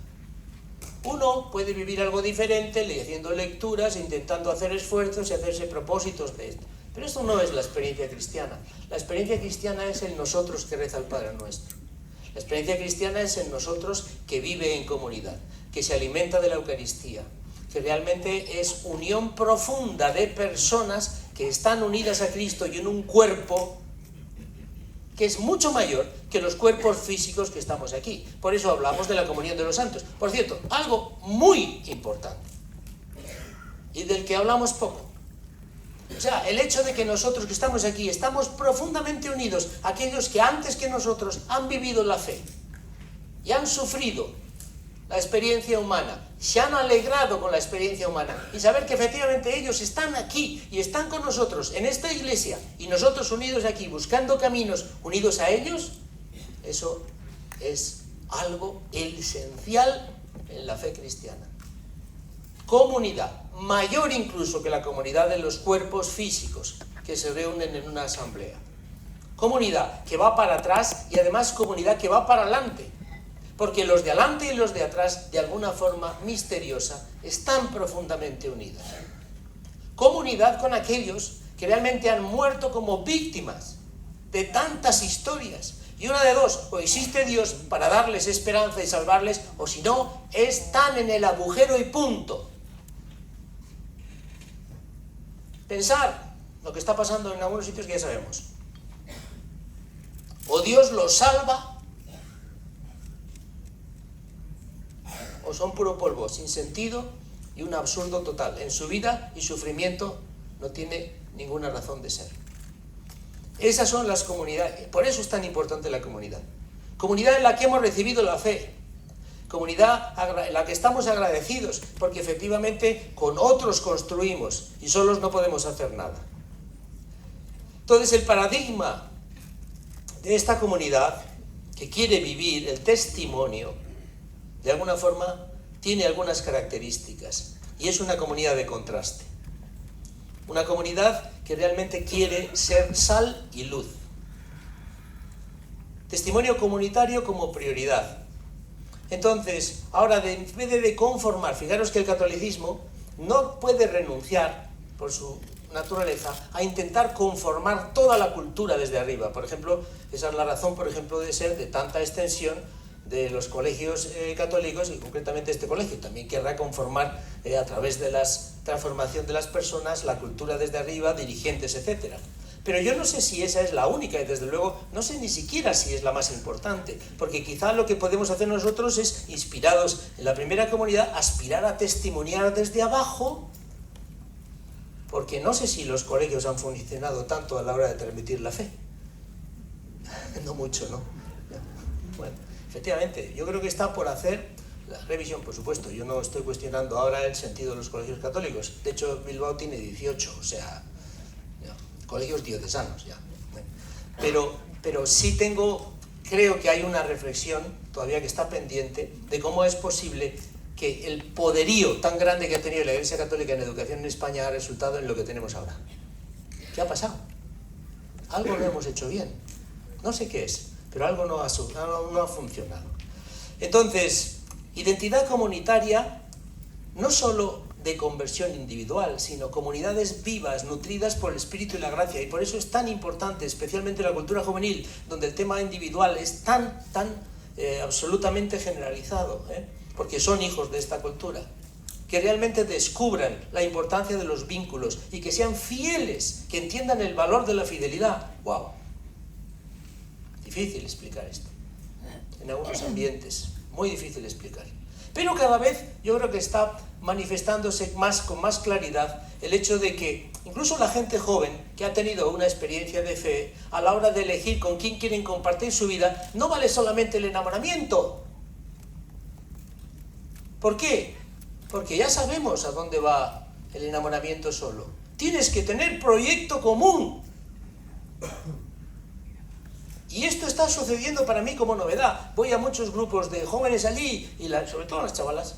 Uno puede vivir algo diferente haciendo lecturas, intentando hacer esfuerzos y hacerse propósitos de esto. Pero esto no es la experiencia cristiana. La experiencia cristiana es en nosotros que reza el Padre Nuestro. La experiencia cristiana es en nosotros que vive en comunidad, que se alimenta de la Eucaristía, que realmente es unión profunda de personas que están unidas a Cristo y en un cuerpo que es mucho mayor que los cuerpos físicos que estamos aquí. Por eso hablamos de la comunión de los santos. Por cierto, algo muy importante y del que hablamos poco. O sea, el hecho de que nosotros que estamos aquí estamos profundamente unidos a aquellos que antes que nosotros han vivido la fe y han sufrido la experiencia humana, se han alegrado con la experiencia humana y saber que efectivamente ellos están aquí y están con nosotros en esta iglesia y nosotros unidos aquí buscando caminos unidos a ellos, eso es algo esencial en la fe cristiana. Comunidad, mayor incluso que la comunidad de los cuerpos físicos que se reúnen en una asamblea. Comunidad que va para atrás y además comunidad que va para adelante. Porque los de adelante y los de atrás, de alguna forma misteriosa, están profundamente unidos. Comunidad con aquellos que realmente han muerto como víctimas de tantas historias. Y una de dos, o existe Dios para darles esperanza y salvarles, o si no, están en el agujero y punto. Pensar lo que está pasando en algunos sitios que ya sabemos. O Dios los salva, o son puro polvo, sin sentido y un absurdo total. En su vida y sufrimiento no tiene ninguna razón de ser. Esas son las comunidades, por eso es tan importante la comunidad. Comunidad en la que hemos recibido la fe. Comunidad en la que estamos agradecidos, porque efectivamente con otros construimos y solos no podemos hacer nada. Entonces el paradigma de esta comunidad que quiere vivir el testimonio, de alguna forma, tiene algunas características y es una comunidad de contraste. Una comunidad que realmente quiere ser sal y luz. Testimonio comunitario como prioridad. Entonces, ahora en vez de conformar, fijaros que el catolicismo no puede renunciar, por su naturaleza, a intentar conformar toda la cultura desde arriba. Por ejemplo, esa es la razón, por ejemplo, de ser de tanta extensión de los colegios católicos, y concretamente este colegio también querrá conformar a través de la transformación de las personas la cultura desde arriba, dirigentes, etc. Pero yo no sé si esa es la única y desde luego no sé ni siquiera si es la más importante, porque quizá lo que podemos hacer nosotros es, inspirados en la primera comunidad, aspirar a testimoniar desde abajo, porque no sé si los colegios han funcionado tanto a la hora de transmitir la fe. No mucho, ¿no? Bueno, efectivamente, yo creo que está por hacer la revisión, por supuesto. Yo no estoy cuestionando ahora el sentido de los colegios católicos. De hecho, Bilbao tiene 18, o sea, ya, colegios diocesanos, ya. Bueno, pero sí creo que hay una reflexión todavía que está pendiente de cómo es posible que el poderío tan grande que ha tenido la Iglesia Católica en educación en España ha resultado en lo que tenemos ahora. ¿Qué ha pasado? Algo no hemos hecho bien. No sé qué es, pero algo no ha funcionado. Entonces, identidad comunitaria, no solo de conversión individual, sino comunidades vivas, nutridas por el espíritu y la gracia. Y por eso es tan importante, especialmente en la cultura juvenil, donde el tema individual es tan absolutamente generalizado, porque son hijos de esta cultura, que realmente descubran la importancia de los vínculos y que sean fieles, que entiendan el valor de la fidelidad. ¡Wow! Difícil explicar esto en algunos ambientes, muy difícil explicar, pero cada vez yo creo que está manifestándose con más claridad el hecho de que incluso la gente joven que ha tenido una experiencia de fe, a la hora de elegir con quién quieren compartir su vida, no vale solamente el enamoramiento. ¿Por qué? Porque ya sabemos a dónde va el enamoramiento solo. Tienes que tener proyecto común. Y esto está sucediendo para mí como novedad. Voy a muchos grupos de jóvenes allí, y sobre todo las chavalas,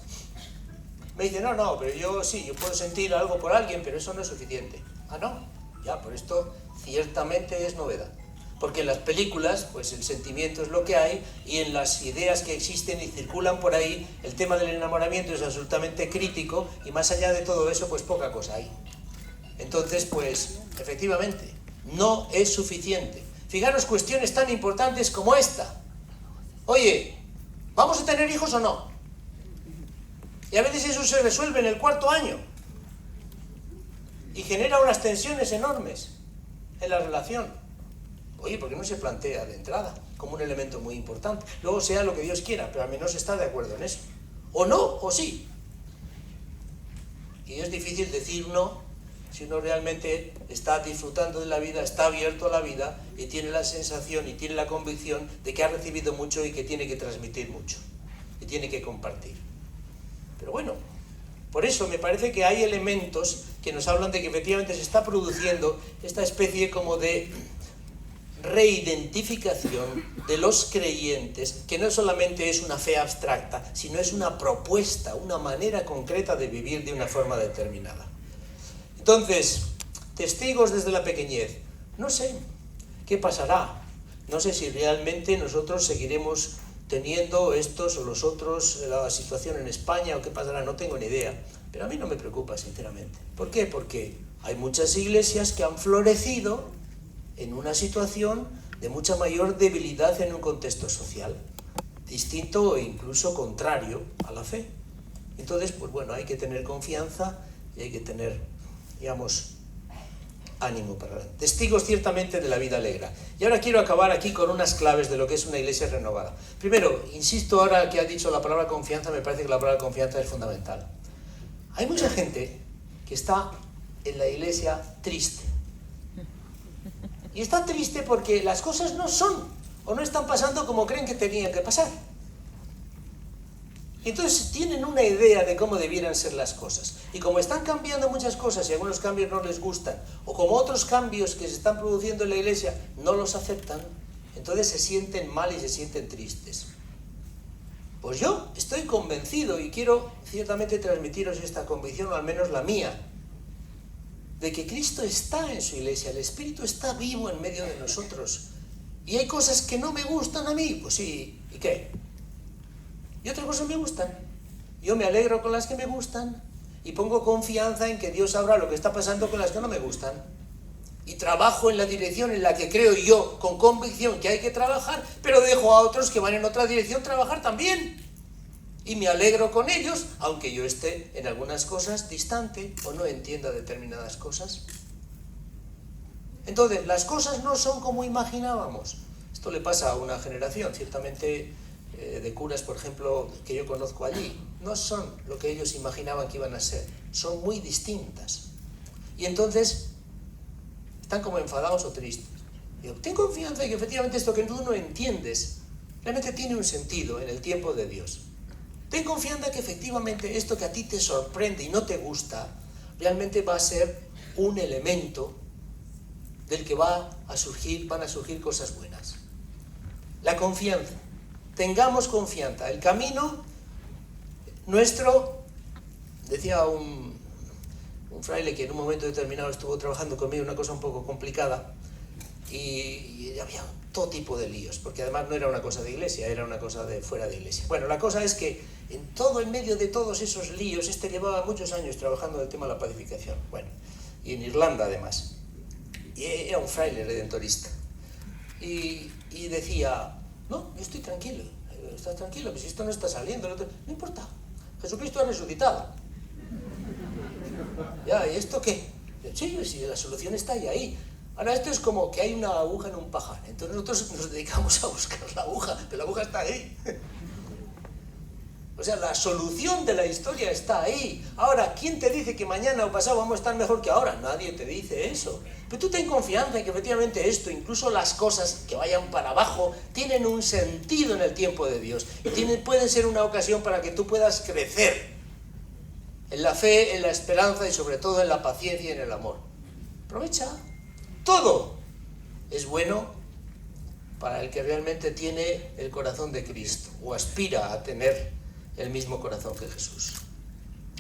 me dicen, no, pero yo puedo sentir algo por alguien, pero eso no es suficiente. Ah, no, ya, por esto ciertamente es novedad. Porque en las películas, pues el sentimiento es lo que hay, y en las ideas que existen y circulan por ahí, el tema del enamoramiento es absolutamente crítico, y más allá de todo eso, pues poca cosa hay. Entonces, pues, efectivamente, no es suficiente. Fijaros cuestiones tan importantes como esta. Oye, ¿vamos a tener hijos o no? Y a veces eso se resuelve en el 4º año. Y genera unas tensiones enormes en la relación. Oye, ¿por qué no se plantea de entrada como un elemento muy importante? Luego sea lo que Dios quiera, pero al menos está de acuerdo en eso. O no, o sí. Y es difícil decir no si uno realmente está disfrutando de la vida, está abierto a la vida y tiene la sensación y tiene la convicción de que ha recibido mucho y que tiene que transmitir mucho. que tiene que compartir. Pero bueno, por eso me parece que hay elementos que nos hablan de que efectivamente se está produciendo esta especie como de reidentificación de los creyentes, que no solamente es una fe abstracta, sino es una propuesta, una manera concreta de vivir de una forma determinada. Entonces, testigos desde la pequeñez, no sé qué pasará, no sé si realmente nosotros seguiremos teniendo estos o los otros, la situación en España o qué pasará, no tengo ni idea, pero a mí no me preocupa sinceramente. ¿Por qué? Porque hay muchas iglesias que han florecido en una situación de mucha mayor debilidad en un contexto social, distinto e incluso contrario a la fe. Entonces, pues bueno, hay que tener confianza y hay que tener, digamos, ánimo para adelante. Testigos ciertamente de la vida alegra. Y ahora quiero acabar aquí con unas claves de lo que es una iglesia renovada. Primero, insisto, ahora que ha dicho la palabra confianza, me parece que la palabra confianza es fundamental. Hay mucha gente que está en la iglesia triste. Y está triste porque las cosas no son o no están pasando como creen que tenían que pasar. Y entonces tienen una idea de cómo debieran ser las cosas. Y como están cambiando muchas cosas y algunos cambios no les gustan, o como otros cambios que se están produciendo en la iglesia no los aceptan, entonces se sienten mal y se sienten tristes. Pues yo estoy convencido y quiero ciertamente transmitiros esta convicción, o al menos la mía, de que Cristo está en su iglesia, el Espíritu está vivo en medio de nosotros. Y hay cosas que no me gustan a mí, pues sí, ¿y qué? Y otras cosas me gustan. Yo me alegro con las que me gustan y pongo confianza en que Dios sabrá lo que está pasando con las que no me gustan. Y trabajo en la dirección en la que creo yo, con convicción, que hay que trabajar, pero dejo a otros que van en otra dirección trabajar también. Y me alegro con ellos, aunque yo esté en algunas cosas distante o no entienda determinadas cosas. Entonces, las cosas no son como imaginábamos. Esto le pasa a una generación, ciertamente de curas, por ejemplo, que yo conozco allí. No son lo que ellos imaginaban que iban a ser. Son muy distintas. Y entonces, están como enfadados o tristes. Digo, ten confianza en que efectivamente esto que tú no entiendes realmente tiene un sentido en el tiempo de Dios. Ten confianza que efectivamente esto que a ti te sorprende y no te gusta, realmente va a ser un elemento del que van a surgir cosas buenas. La confianza. Tengamos confianza. El camino nuestro, decía un fraile que en un momento determinado estuvo trabajando conmigo una cosa un poco complicada y había todo tipo de líos, porque además no era una cosa de iglesia, era una cosa de fuera de iglesia. Bueno, la cosa es que en medio de todos esos líos, llevaba muchos años trabajando en el tema de la pacificación, bueno, y en Irlanda además, y era un fraile redentorista, y decía, no, yo estoy tranquilo, estás tranquilo, pues si esto no está saliendo, no importa, Jesucristo ha resucitado. Ya, ¿y esto qué? Sí, la solución está ahí. Ahora esto es como que hay una aguja en un pajar, entonces nosotros nos dedicamos a buscar la aguja, pero la aguja está ahí. O sea, la solución de la historia está ahí. Ahora, ¿quién te dice que mañana o pasado vamos a estar mejor que ahora? Nadie te dice eso. Pero tú ten confianza en que efectivamente esto, incluso las cosas que vayan para abajo, tienen un sentido en el tiempo de Dios. Y pueden ser una ocasión para que tú puedas crecer en la fe, en la esperanza y sobre todo en la paciencia y en el amor. Aprovecha. Todo es bueno para el que realmente tiene el corazón de Cristo o aspira a tener el mismo corazón que Jesús.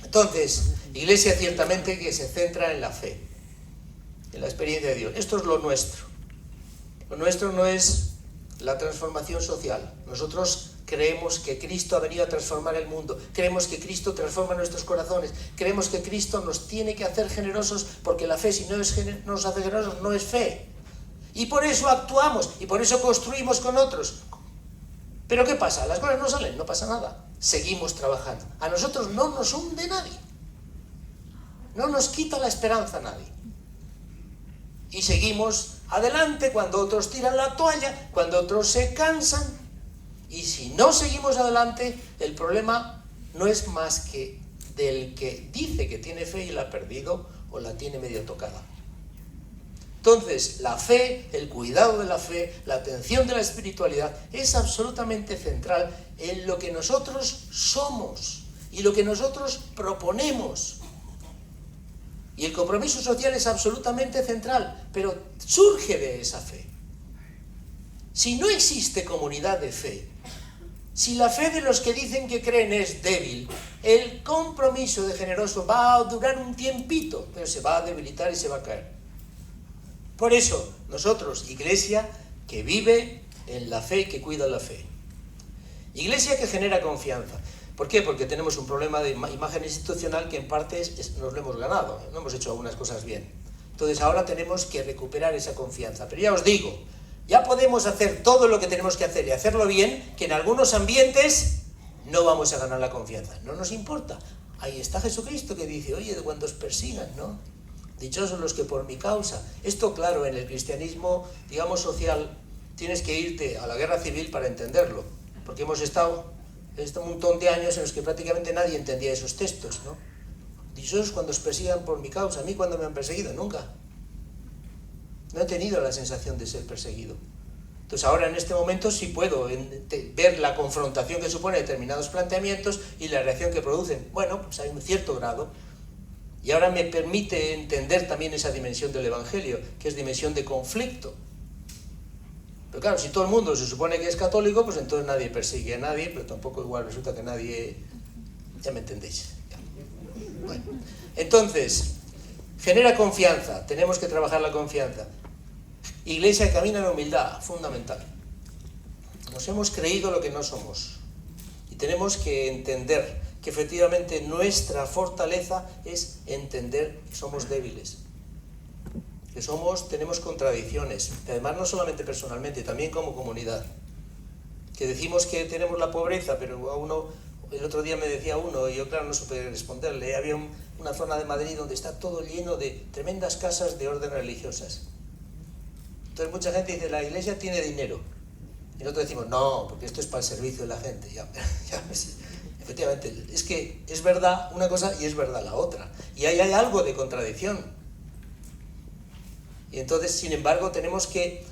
Entonces, iglesia ciertamente que se centra en la fe, en la experiencia de Dios. Esto es lo nuestro. Lo nuestro no es la transformación social. Nosotros creemos que Cristo ha venido a transformar el mundo. Creemos que Cristo transforma nuestros corazones. Creemos que Cristo nos tiene que hacer generosos, porque la fe, si no nos hace generosos, no es fe. Y por eso actuamos, y por eso construimos con otros. Pero ¿qué pasa? Las cosas no salen, no pasa nada. Seguimos trabajando. A nosotros no nos hunde nadie. No nos quita la esperanza nadie. Y seguimos adelante cuando otros tiran la toalla, cuando otros se cansan. Y si no seguimos adelante, el problema no es más que del que dice que tiene fe y la ha perdido o la tiene medio tocada. Entonces, la fe, el cuidado de la fe, la atención de la espiritualidad es absolutamente central en lo que nosotros somos y lo que nosotros proponemos. Y el compromiso social es absolutamente central, pero surge de esa fe. Si no existe comunidad de fe, si la fe de los que dicen que creen es débil, el compromiso de generoso va a durar un tiempito, pero se va a debilitar y se va a caer. Por eso, nosotros, iglesia que vive en la fe y que cuida la fe. Iglesia que genera confianza. ¿Por qué? Porque tenemos un problema de imagen institucional que en parte nos lo hemos ganado, no hemos hecho algunas cosas bien. Entonces ahora tenemos que recuperar esa confianza. Pero ya os digo, ya podemos hacer todo lo que tenemos que hacer y hacerlo bien, que en algunos ambientes no vamos a ganar la confianza. No nos importa. Ahí está Jesucristo que dice, oye, cuando os persigan, ¿no? Dichosos los que por mi causa. Esto, claro, en el cristianismo, digamos, social, tienes que irte a la guerra civil para entenderlo. Porque hemos estado un montón de años en los que prácticamente nadie entendía esos textos, ¿no? Dichosos cuando os persigan por mi causa. A mí, ¿cuándo me han perseguido? Nunca. No he tenido la sensación de ser perseguido. Entonces ahora en este momento sí puedo ver la confrontación que supone determinados planteamientos y la reacción que producen. Bueno, pues hay un cierto grado. Y ahora me permite entender también esa dimensión del Evangelio, que es dimensión de conflicto. Pero claro, si todo el mundo se supone que es católico, pues entonces nadie persigue a nadie, pero tampoco igual resulta que nadie... Ya me entendéis. Bueno, entonces, genera confianza, tenemos que trabajar la confianza. Iglesia que camina en humildad, fundamental. Nos hemos creído lo que no somos. Y tenemos que entender que efectivamente nuestra fortaleza es entender que somos débiles. Que tenemos contradicciones, además no solamente personalmente, también como comunidad. Que decimos que tenemos la pobreza, pero a uno, el otro día me decía uno, y yo claro no supe responderle, había una zona de Madrid donde está todo lleno de tremendas casas de orden religiosas. Entonces mucha gente dice, la iglesia tiene dinero. Y nosotros decimos, no, porque esto es para el servicio de la gente. Ya efectivamente, es que es verdad una cosa y es verdad la otra. Y ahí hay algo de contradicción. Y entonces, sin embargo, tenemos que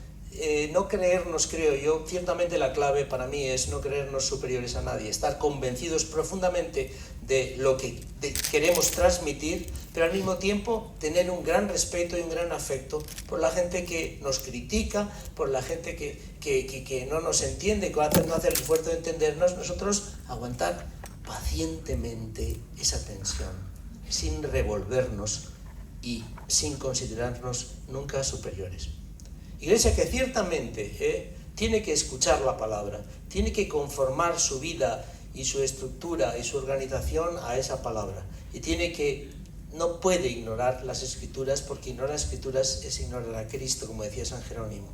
no creernos, creo yo, ciertamente la clave para mí es no creernos superiores a nadie, estar convencidos profundamente de lo que queremos transmitir, pero al mismo tiempo tener un gran respeto y un gran afecto por la gente que nos critica, por la gente que no nos entiende, que no hace el esfuerzo de entendernos, nosotros aguantar pacientemente esa tensión, sin revolvernos y sin considerarnos nunca superiores. Iglesia que ciertamente tiene que escuchar la palabra, tiene que conformar su vida y su estructura y su organización a esa palabra. Y no puede ignorar las Escrituras, porque ignorar las Escrituras es ignorar a Cristo, como decía San Jerónimo.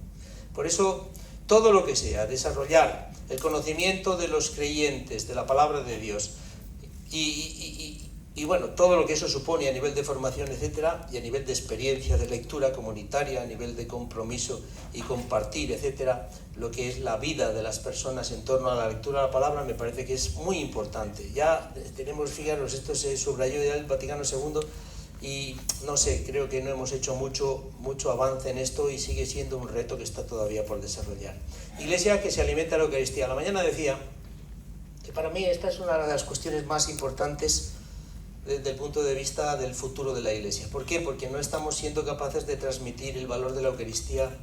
Por eso, todo lo que sea desarrollar el conocimiento de los creyentes, de la palabra de Dios, y bueno, todo lo que eso supone a nivel de formación, etcétera, y a nivel de experiencia de lectura comunitaria, a nivel de compromiso y compartir, etcétera, lo que es la vida de las personas en torno a la lectura de la palabra, me parece que es muy importante. Ya tenemos, fijaros, esto se subrayó ya el Vaticano II, y no sé, creo que no hemos hecho mucho avance en esto y sigue siendo un reto que está todavía por desarrollar. Iglesia que se alimenta de la Eucaristía. A la mañana decía que para mí esta es una de las cuestiones más importantes desde el punto de vista del futuro de la Iglesia. ¿Por qué? Porque no estamos siendo capaces de transmitir el valor de la Eucaristía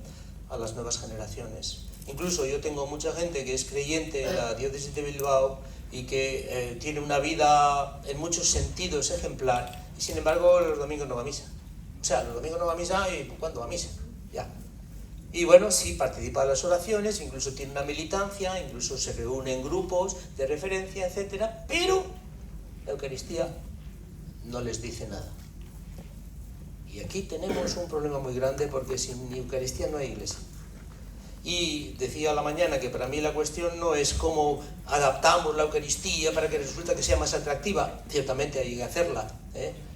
a las nuevas generaciones. Incluso yo tengo mucha gente que es creyente en la diócesis de Bilbao y que tiene una vida en muchos sentidos ejemplar, y sin embargo los domingos no va a misa. O sea, los domingos no va a misa, y ¿cuándo va a misa? Ya. Y bueno, sí, participa en las oraciones, incluso tiene una militancia, incluso se reúne en grupos de referencia, etcétera, pero la Eucaristía no les dice nada. Y aquí tenemos un problema muy grande, porque sin Eucaristía no hay iglesia. Y decía a la mañana que para mí la cuestión no es cómo adaptamos la Eucaristía para que resulta que sea más atractiva. Ciertamente hay que hacerla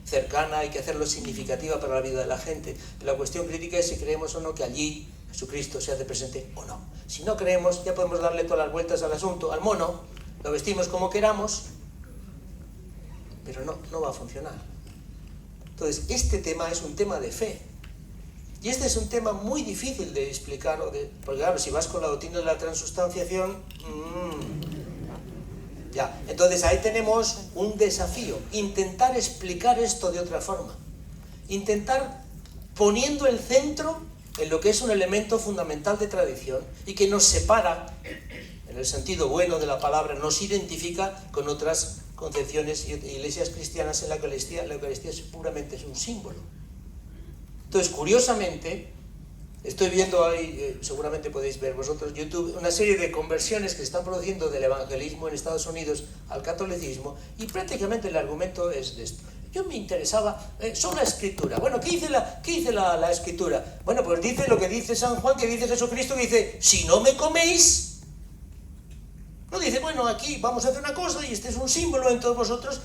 cercana, hay que hacerlo significativa para la vida de la gente. Pero la cuestión crítica es si creemos o no que allí Jesucristo se hace presente o no. Si no creemos, ya podemos darle todas las vueltas al asunto, al mono, lo vestimos como queramos, pero no va a funcionar. Entonces, este tema es un tema de fe. Y este es un tema muy difícil de explicar, porque claro, si vas con la doctrina de la transustanciación, ya. Entonces ahí tenemos un desafío, intentar explicar esto de otra forma, intentar poniendo el centro en lo que es un elemento fundamental de tradición y que nos separa, en el sentido bueno de la palabra, nos identifica con otras concepciones y iglesias cristianas en la Eucaristía puramente es un símbolo. Entonces, curiosamente, estoy viendo ahí, seguramente podéis ver vosotros, YouTube, una serie de conversiones que se están produciendo del evangelismo en Estados Unidos al catolicismo, y prácticamente el argumento es de esto. Yo me interesaba, son la Escritura. Bueno, ¿qué dice la Escritura? Bueno, pues dice lo que dice San Juan, que dice Jesucristo, que dice, si no me coméis, no dice, bueno, aquí vamos a hacer una cosa y este es un símbolo en todos vosotros,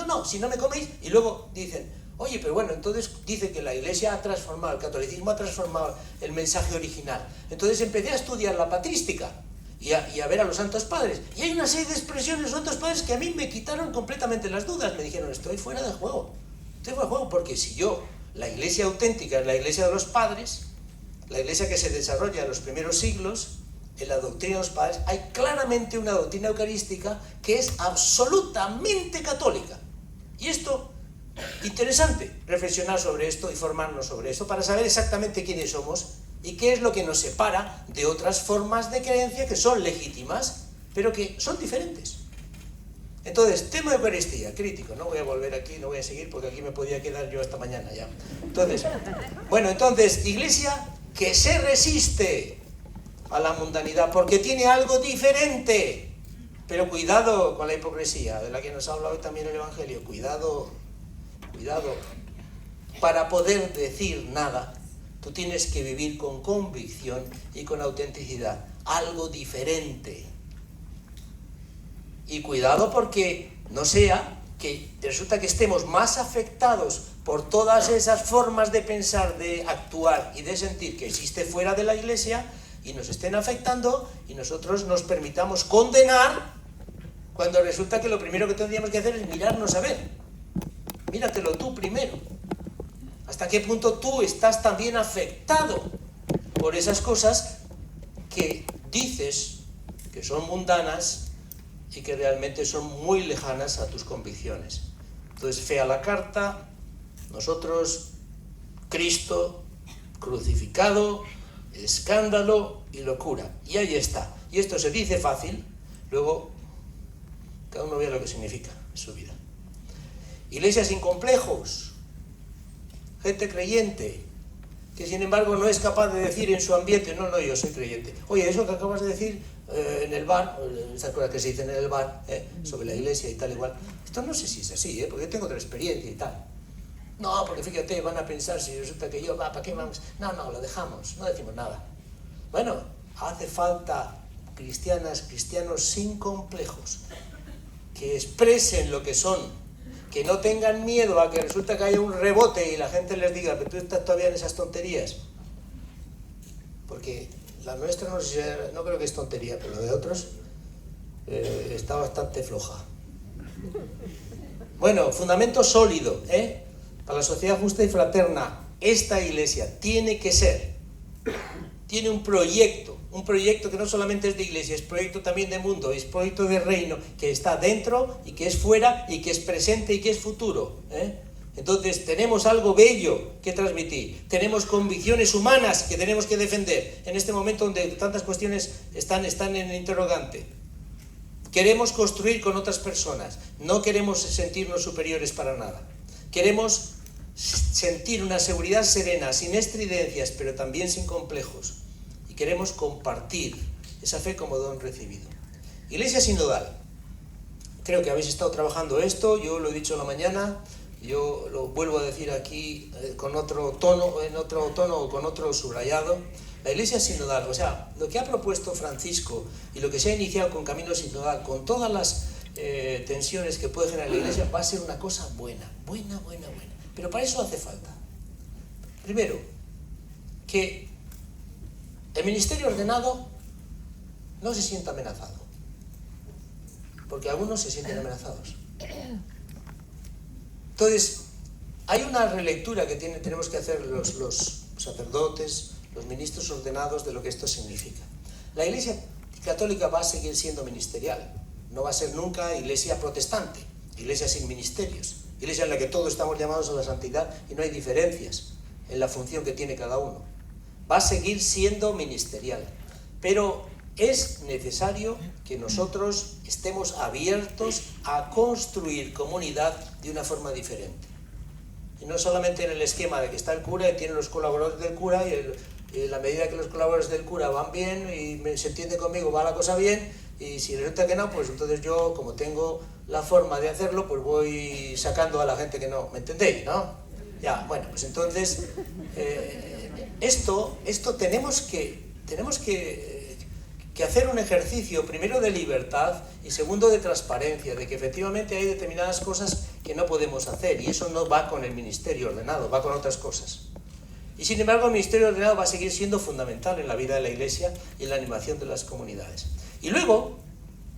no, si no me coméis, y luego dicen, oye, pero bueno, entonces dice que la Iglesia ha transformado, el catolicismo ha transformado el mensaje original. Entonces empecé a estudiar la patrística y a ver a los santos padres. Y hay una serie de expresiones de los santos padres que a mí me quitaron completamente las dudas. Me dijeron, estoy fuera de juego. Estoy fuera de juego porque si yo, la Iglesia auténtica es la Iglesia de los padres, la Iglesia que se desarrolla en los primeros siglos, en la doctrina de los padres, hay claramente una doctrina eucarística que es absolutamente católica. Y esto... interesante reflexionar sobre esto y formarnos sobre esto para saber exactamente quiénes somos y qué es lo que nos separa de otras formas de creencia que son legítimas, pero que son diferentes. Entonces, tema de Eucaristía, crítico, no voy a volver aquí, no voy a seguir porque aquí me podía quedar yo hasta mañana ya. Entonces, Iglesia que se resiste a la mundanidad porque tiene algo diferente, pero cuidado con la hipocresía, de la que nos ha hablado hoy también el Evangelio, cuidado. Para poder decir nada, tú tienes que vivir con convicción y con autenticidad, algo diferente. Y cuidado porque no sea que resulta que estemos más afectados por todas esas formas de pensar, de actuar y de sentir que existe fuera de la Iglesia y nos estén afectando y nosotros nos permitamos condenar cuando resulta que lo primero que tendríamos que hacer es mirarnos a ver. Míratelo tú primero. ¿Hasta qué punto tú estás también afectado por esas cosas que dices que son mundanas y que realmente son muy lejanas a tus convicciones? Entonces, fe a la carta, nosotros, Cristo, crucificado, escándalo y locura. Y ahí está. Y esto se dice fácil, luego cada uno ve lo que significa en su vida. Iglesia sin complejos, gente creyente, que sin embargo no es capaz de decir en su ambiente, no, yo soy creyente. Oye, eso que acabas de decir en el bar, esas cosas que se dicen en el bar, sobre la Iglesia y tal igual, esto no sé si es así, porque yo tengo otra experiencia y tal. No, porque fíjate, van a pensar si resulta que yo, ¿para qué vamos? No, lo dejamos, no decimos nada. Bueno, hace falta cristianos sin complejos, que expresen lo que son, que no tengan miedo a que resulta que haya un rebote y la gente les diga que tú estás todavía en esas tonterías. Porque la nuestra no creo que es tontería, pero la de otros está bastante floja. Bueno, fundamento sólido, para la sociedad justa y fraterna. Esta Iglesia tiene que ser, tiene un proyecto que no solamente es de Iglesia, es proyecto también de mundo, es proyecto de reino, que está dentro y que es fuera y que es presente y que es futuro. Entonces tenemos algo bello que transmitir, tenemos convicciones humanas que tenemos que defender en este momento donde tantas cuestiones están en interrogante. Queremos construir con otras personas, no queremos sentirnos superiores para nada. Queremos sentir una seguridad serena, sin estridencias, pero también sin complejos. Y queremos compartir esa fe como don recibido. Iglesia sinodal. Creo que habéis estado trabajando esto, yo lo he dicho en la mañana, yo lo vuelvo a decir aquí con otro tono o con otro subrayado. La Iglesia sinodal, o sea, lo que ha propuesto Francisco y lo que se ha iniciado con Camino Sinodal, con todas las tensiones que puede generar la Iglesia, va a ser una cosa buena. Pero para eso hace falta, primero, que el ministerio ordenado no se sienta amenazado, porque algunos se sienten amenazados. Entonces, hay una relectura que tenemos que hacer los los sacerdotes, los ministros ordenados de lo que esto significa. La Iglesia católica va a seguir siendo ministerial, no va a ser nunca iglesia protestante, iglesia sin ministerios, iglesia en la que todos estamos llamados a la santidad y no hay diferencias en la función que tiene cada uno. Va a seguir siendo ministerial, pero es necesario que nosotros estemos abiertos a construir comunidad de una forma diferente. Y no solamente en el esquema de que está el cura y tiene los colaboradores del cura y en la medida que los colaboradores del cura van bien y se entiende conmigo, va la cosa bien, y si resulta que no, pues entonces yo, como tengo la forma de hacerlo, pues voy sacando a la gente que no, ¿me entendéis, no? Ya, bueno, pues entonces esto tenemos que hacer un ejercicio, primero de libertad y segundo de transparencia, de que efectivamente hay determinadas cosas que no podemos hacer, y eso no va con el ministerio ordenado, va con otras cosas. Y sin embargo el ministerio ordenado va a seguir siendo fundamental en la vida de la Iglesia y en la animación de las comunidades. Y luego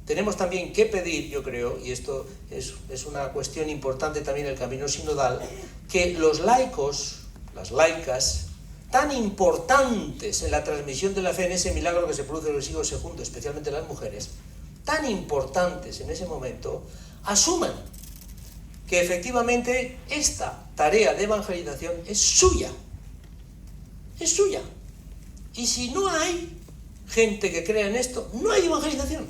tenemos también que pedir, yo creo, y esto es una cuestión importante también en el camino sinodal, que los laicos, las laicas, tan importantes en la transmisión de la fe, en ese milagro que se produce en los siglos segundos, especialmente las mujeres, tan importantes en ese momento, asuman que efectivamente esta tarea de evangelización es suya. Es suya. Y si no hay gente que crea en esto, no hay evangelización.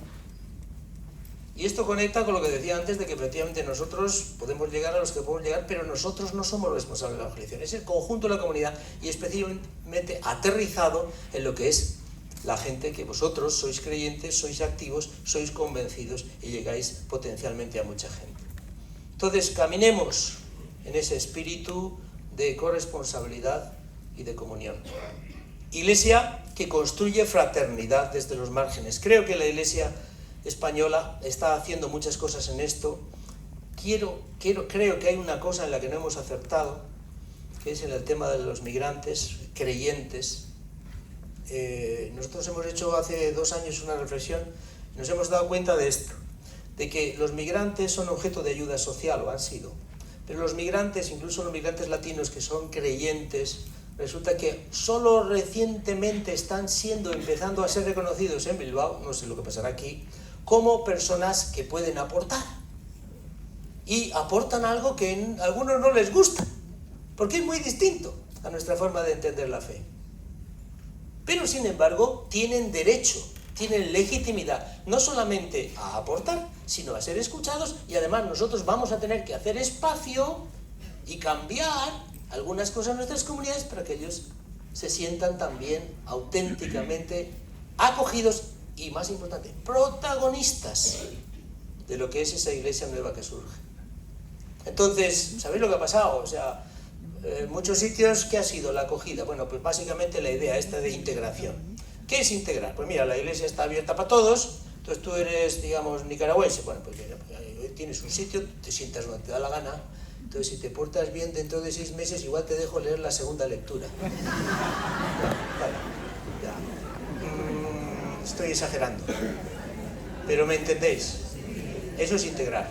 Y esto conecta con lo que decía antes de que efectivamente nosotros podemos llegar a los que podemos llegar, pero nosotros no somos los responsables de la evangelización. Es el conjunto de la comunidad y específicamente aterrizado en lo que es la gente que vosotros sois creyentes, sois activos, sois convencidos y llegáis potencialmente a mucha gente. Entonces caminemos en ese espíritu de corresponsabilidad y de comunión. Iglesia que construye fraternidad desde los márgenes. Creo que la Iglesia española está haciendo muchas cosas en esto. Creo que hay una cosa en la que no hemos acertado, que es en el tema de los migrantes creyentes. Nosotros hemos hecho hace 2 años una reflexión y nos hemos dado cuenta de esto, de que los migrantes son objeto de ayuda social, o han sido, pero los migrantes, incluso los migrantes latinos que son creyentes, resulta que solo recientemente están empezando a ser reconocidos en Bilbao, no sé lo que pasará aquí, como personas que pueden aportar. Y aportan algo que a algunos no les gusta, porque es muy distinto a nuestra forma de entender la fe. Pero sin embargo, tienen derecho, tienen legitimidad, no solamente a aportar, sino a ser escuchados, y además nosotros vamos a tener que hacer espacio y cambiar algunas cosas en nuestras comunidades para que ellos se sientan también auténticamente acogidos y, más importante, protagonistas de lo que es esa iglesia nueva que surge. Entonces, ¿sabéis lo que ha pasado? O sea, muchos sitios, ¿qué ha sido la acogida? Bueno, pues básicamente la idea esta de integración. ¿Qué es integrar? Pues mira, la iglesia está abierta para todos, entonces tú eres, digamos, nicaragüense, bueno, pues mira, tienes un sitio, te sientas donde te da la gana. Entonces, si te portas bien dentro de 6 meses, igual te dejo leer la segunda lectura. Estoy exagerando. Pero me entendéis. Eso es integrar.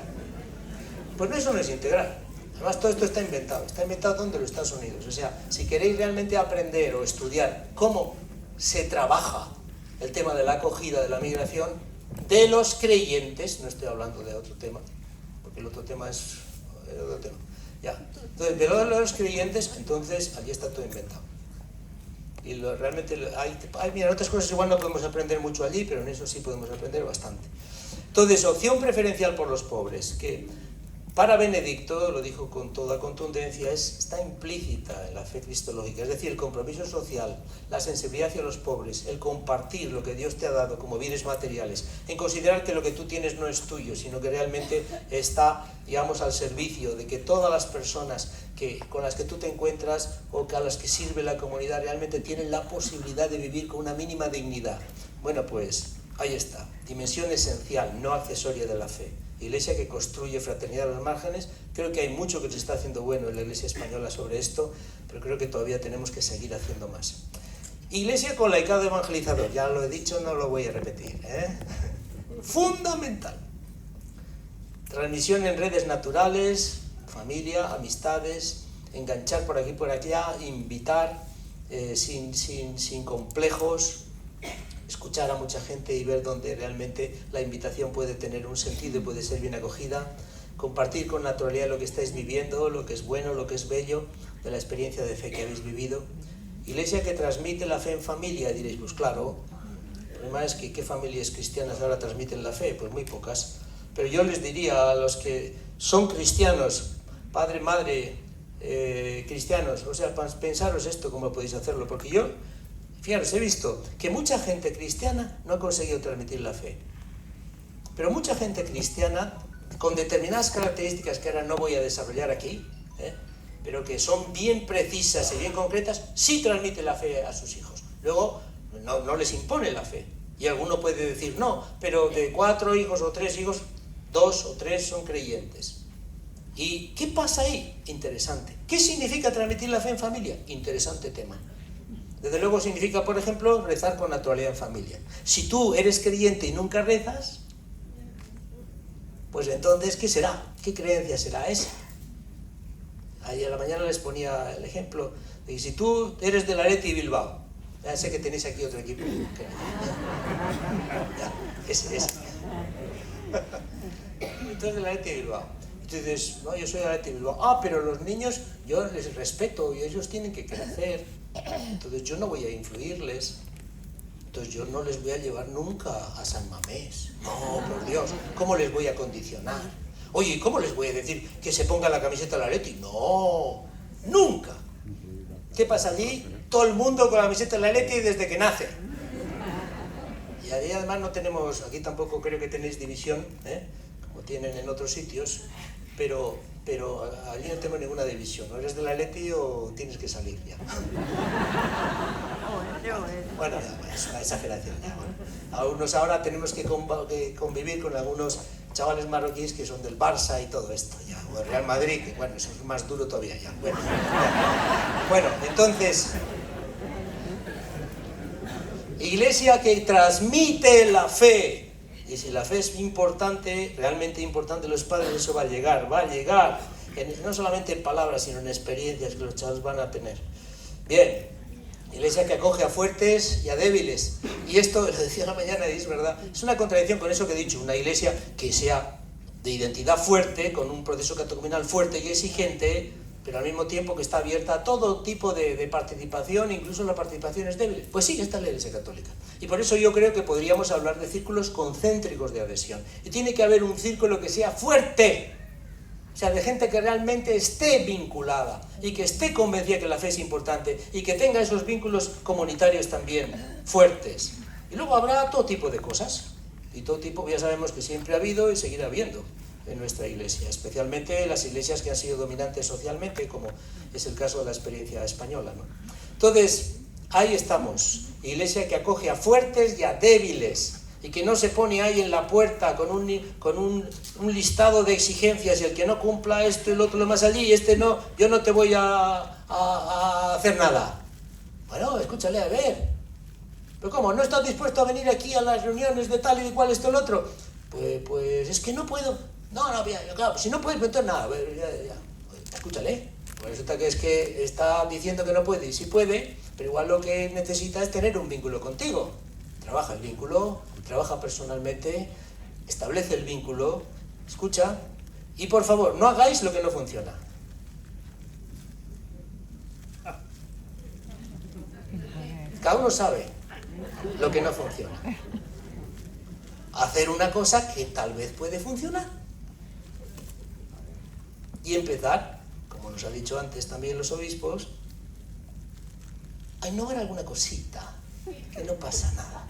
Pues no, eso no es integrar. Además, todo esto está inventado. Está inventado donde los Estados Unidos. O sea, si queréis realmente aprender o estudiar cómo se trabaja el tema de la acogida, de la migración, de los creyentes, no estoy hablando de otro tema, porque el otro tema es otro tema. Ya. Entonces, de los creyentes, entonces allí está todo inventado. Y realmente mira, otras cosas igual no podemos aprender mucho allí, pero en eso sí podemos aprender bastante. Entonces, opción preferencial por los pobres, que para Benedicto, lo dijo con toda contundencia, está implícita en la fe cristológica, es decir, el compromiso social, la sensibilidad hacia los pobres, el compartir lo que Dios te ha dado como bienes materiales, en considerar que lo que tú tienes no es tuyo, sino que realmente está, digamos, al servicio de que todas las personas con las que tú te encuentras o a las que sirve la comunidad realmente tienen la posibilidad de vivir con una mínima dignidad. Bueno, pues ahí está, dimensión esencial, no accesoria de la fe. Iglesia que construye fraternidad a los márgenes. Creo que hay mucho que se está haciendo bueno en la Iglesia española sobre esto, pero creo que todavía tenemos que seguir haciendo más. Iglesia con laicado evangelizador, ya lo he dicho, no lo voy a repetir, Fundamental. Transmisión en redes naturales, familia, amistades, enganchar por aquí por allá, invitar, sin complejos, escuchar a mucha gente y ver dónde realmente la invitación puede tener un sentido y puede ser bien acogida, compartir con naturalidad lo que estáis viviendo, lo que es bueno, lo que es bello, de la experiencia de fe que habéis vivido. Iglesia que transmite la fe en familia, diréis, pues claro, el problema es que ¿qué familias cristianas ahora transmiten la fe? Pues muy pocas. Pero yo les diría a los que son cristianos, padre, madre, cristianos, o sea, pensaros esto, cómo podéis hacerlo, porque yo, fijaros, he visto que mucha gente cristiana no ha conseguido transmitir la fe, pero mucha gente cristiana con determinadas características que ahora no voy a desarrollar aquí, pero que son bien precisas y bien concretas, sí transmite la fe a sus hijos. Luego, no les impone la fe, y alguno puede decir, no, pero de 4 hijos o 3 hijos, 2 o 3 son creyentes. ¿Y qué pasa ahí? Interesante. ¿Qué significa transmitir la fe en familia? Interesante tema. Desde luego significa, por ejemplo, rezar con naturalidad en familia. Si tú eres creyente y nunca rezas, pues entonces, ¿qué será? ¿Qué creencia será esa? Ayer a la mañana les ponía el ejemplo de que si tú eres del Athletic Bilbao, ya sé que tenéis aquí otro equipo. Ya, ese. Entonces del Athletic Bilbao. Dices, no, yo soy de Athletic Bilbao. Ah, pero los niños, yo les respeto y ellos tienen que crecer. Entonces yo no voy a influirles. Entonces yo no les voy a llevar nunca a San Mamés. No, por Dios, ¿cómo les voy a condicionar? Oye, ¿cómo les voy a decir que se ponga la camiseta del Athletic? No, nunca. ¿Qué pasa allí? Todo el mundo con la camiseta del Athletic desde que nace. Y allí además no tenemos, aquí tampoco creo que tenéis división, como tienen en otros sitios. Pero allí no tengo ninguna división. ¿No eres del Atleti o tienes que salir ya? Bueno, ya, es una exageración. Ya, bueno. Algunos ahora tenemos que convivir con algunos chavales marroquíes que son del Barça y todo esto. Ya, o del Real Madrid, que bueno, eso es más duro todavía. Ya. Bueno, entonces, iglesia que transmite la fe. Y si la fe es importante, realmente importante, los padres, eso va a llegar, no solamente en palabras, sino en experiencias que los chavales van a tener. Bien, iglesia que acoge a fuertes y a débiles. Y esto, lo decía la mañana, y es verdad, es una contradicción con eso que he dicho, una iglesia que sea de identidad fuerte, con un proceso catecumenal fuerte y exigente, pero al mismo tiempo que está abierta a todo tipo de participación, incluso la participación es débil. Pues sí, esta es la Iglesia Católica. Y por eso yo creo que podríamos hablar de círculos concéntricos de adhesión. Y tiene que haber un círculo que sea fuerte, o sea, de gente que realmente esté vinculada y que esté convencida que la fe es importante y que tenga esos vínculos comunitarios también fuertes. Y luego habrá todo tipo de cosas. Y todo tipo, ya sabemos que siempre ha habido y seguirá habiendo en nuestra iglesia, especialmente las iglesias que han sido dominantes socialmente, como es el caso de la experiencia española, ¿no? Entonces, ahí estamos, iglesia que acoge a fuertes y a débiles, y que no se pone ahí en la puerta con un listado de exigencias, y el que no cumpla esto y lo otro lo más allí, y este no, yo no te voy a hacer nada. Bueno, escúchale, a ver, pero ¿cómo? ¿No estás dispuesto a venir aquí a las reuniones de tal y de cual, esto y lo otro? Pues es que no puedo. No, claro, si no puedes, pues entonces nada, ya. Escúchale. Pues resulta que es que está diciendo que no puede, y sí puede, pero igual lo que necesita es tener un vínculo contigo. Trabaja el vínculo, trabaja personalmente, establece el vínculo, escucha, y por favor, no hagáis lo que no funciona. Cada uno sabe lo que no funciona. Hacer una cosa que tal vez puede funcionar. Y empezar, como nos ha dicho antes también los obispos, a innovar alguna cosita, que no pasa nada.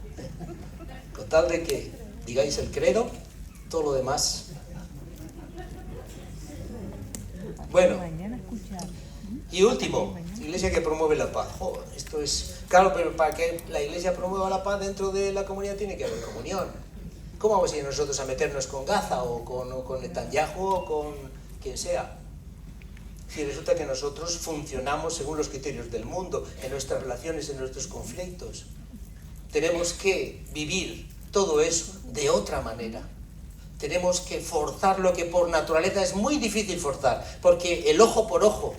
Con tal de que digáis el credo, todo lo demás. Bueno, y último, iglesia que promueve la paz. Esto es claro, pero para que la iglesia promueva la paz dentro de la comunidad tiene que haber comunión. ¿Cómo vamos a ir nosotros a meternos con Gaza o con Netanyahu o con quien sea? Si resulta que nosotros funcionamos según los criterios del mundo, en nuestras relaciones, en nuestros conflictos. Tenemos que vivir todo eso de otra manera. Tenemos que forzar lo que por naturaleza es muy difícil forzar, porque el ojo por ojo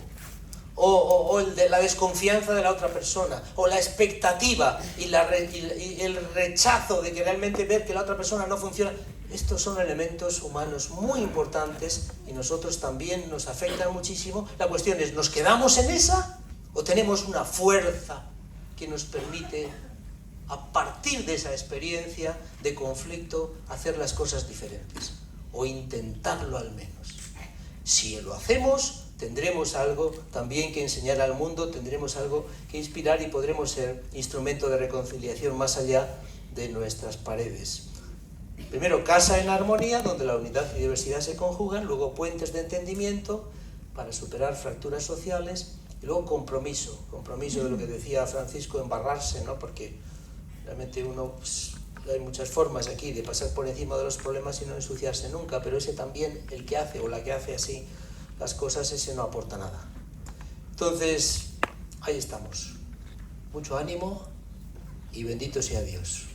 o el de la desconfianza de la otra persona, o la expectativa y el rechazo de que realmente ver que la otra persona no funciona. Estos son elementos humanos muy importantes y nosotros también nos afectan muchísimo. La cuestión es, ¿nos quedamos en esa o tenemos una fuerza que nos permite, a partir de esa experiencia de conflicto, hacer las cosas diferentes? O intentarlo al menos. Si lo hacemos, tendremos algo también que enseñar al mundo, tendremos algo que inspirar y podremos ser instrumento de reconciliación más allá de nuestras paredes. Primero, casa en armonía, donde la unidad y diversidad se conjugan, luego puentes de entendimiento para superar fracturas sociales, y luego compromiso de lo que decía Francisco, embarrarse, ¿no? Porque realmente hay muchas formas aquí de pasar por encima de los problemas y no ensuciarse nunca, pero ese también, el que hace o la que hace así las cosas, ese no aporta nada. Entonces, ahí estamos. Mucho ánimo y bendito sea Dios.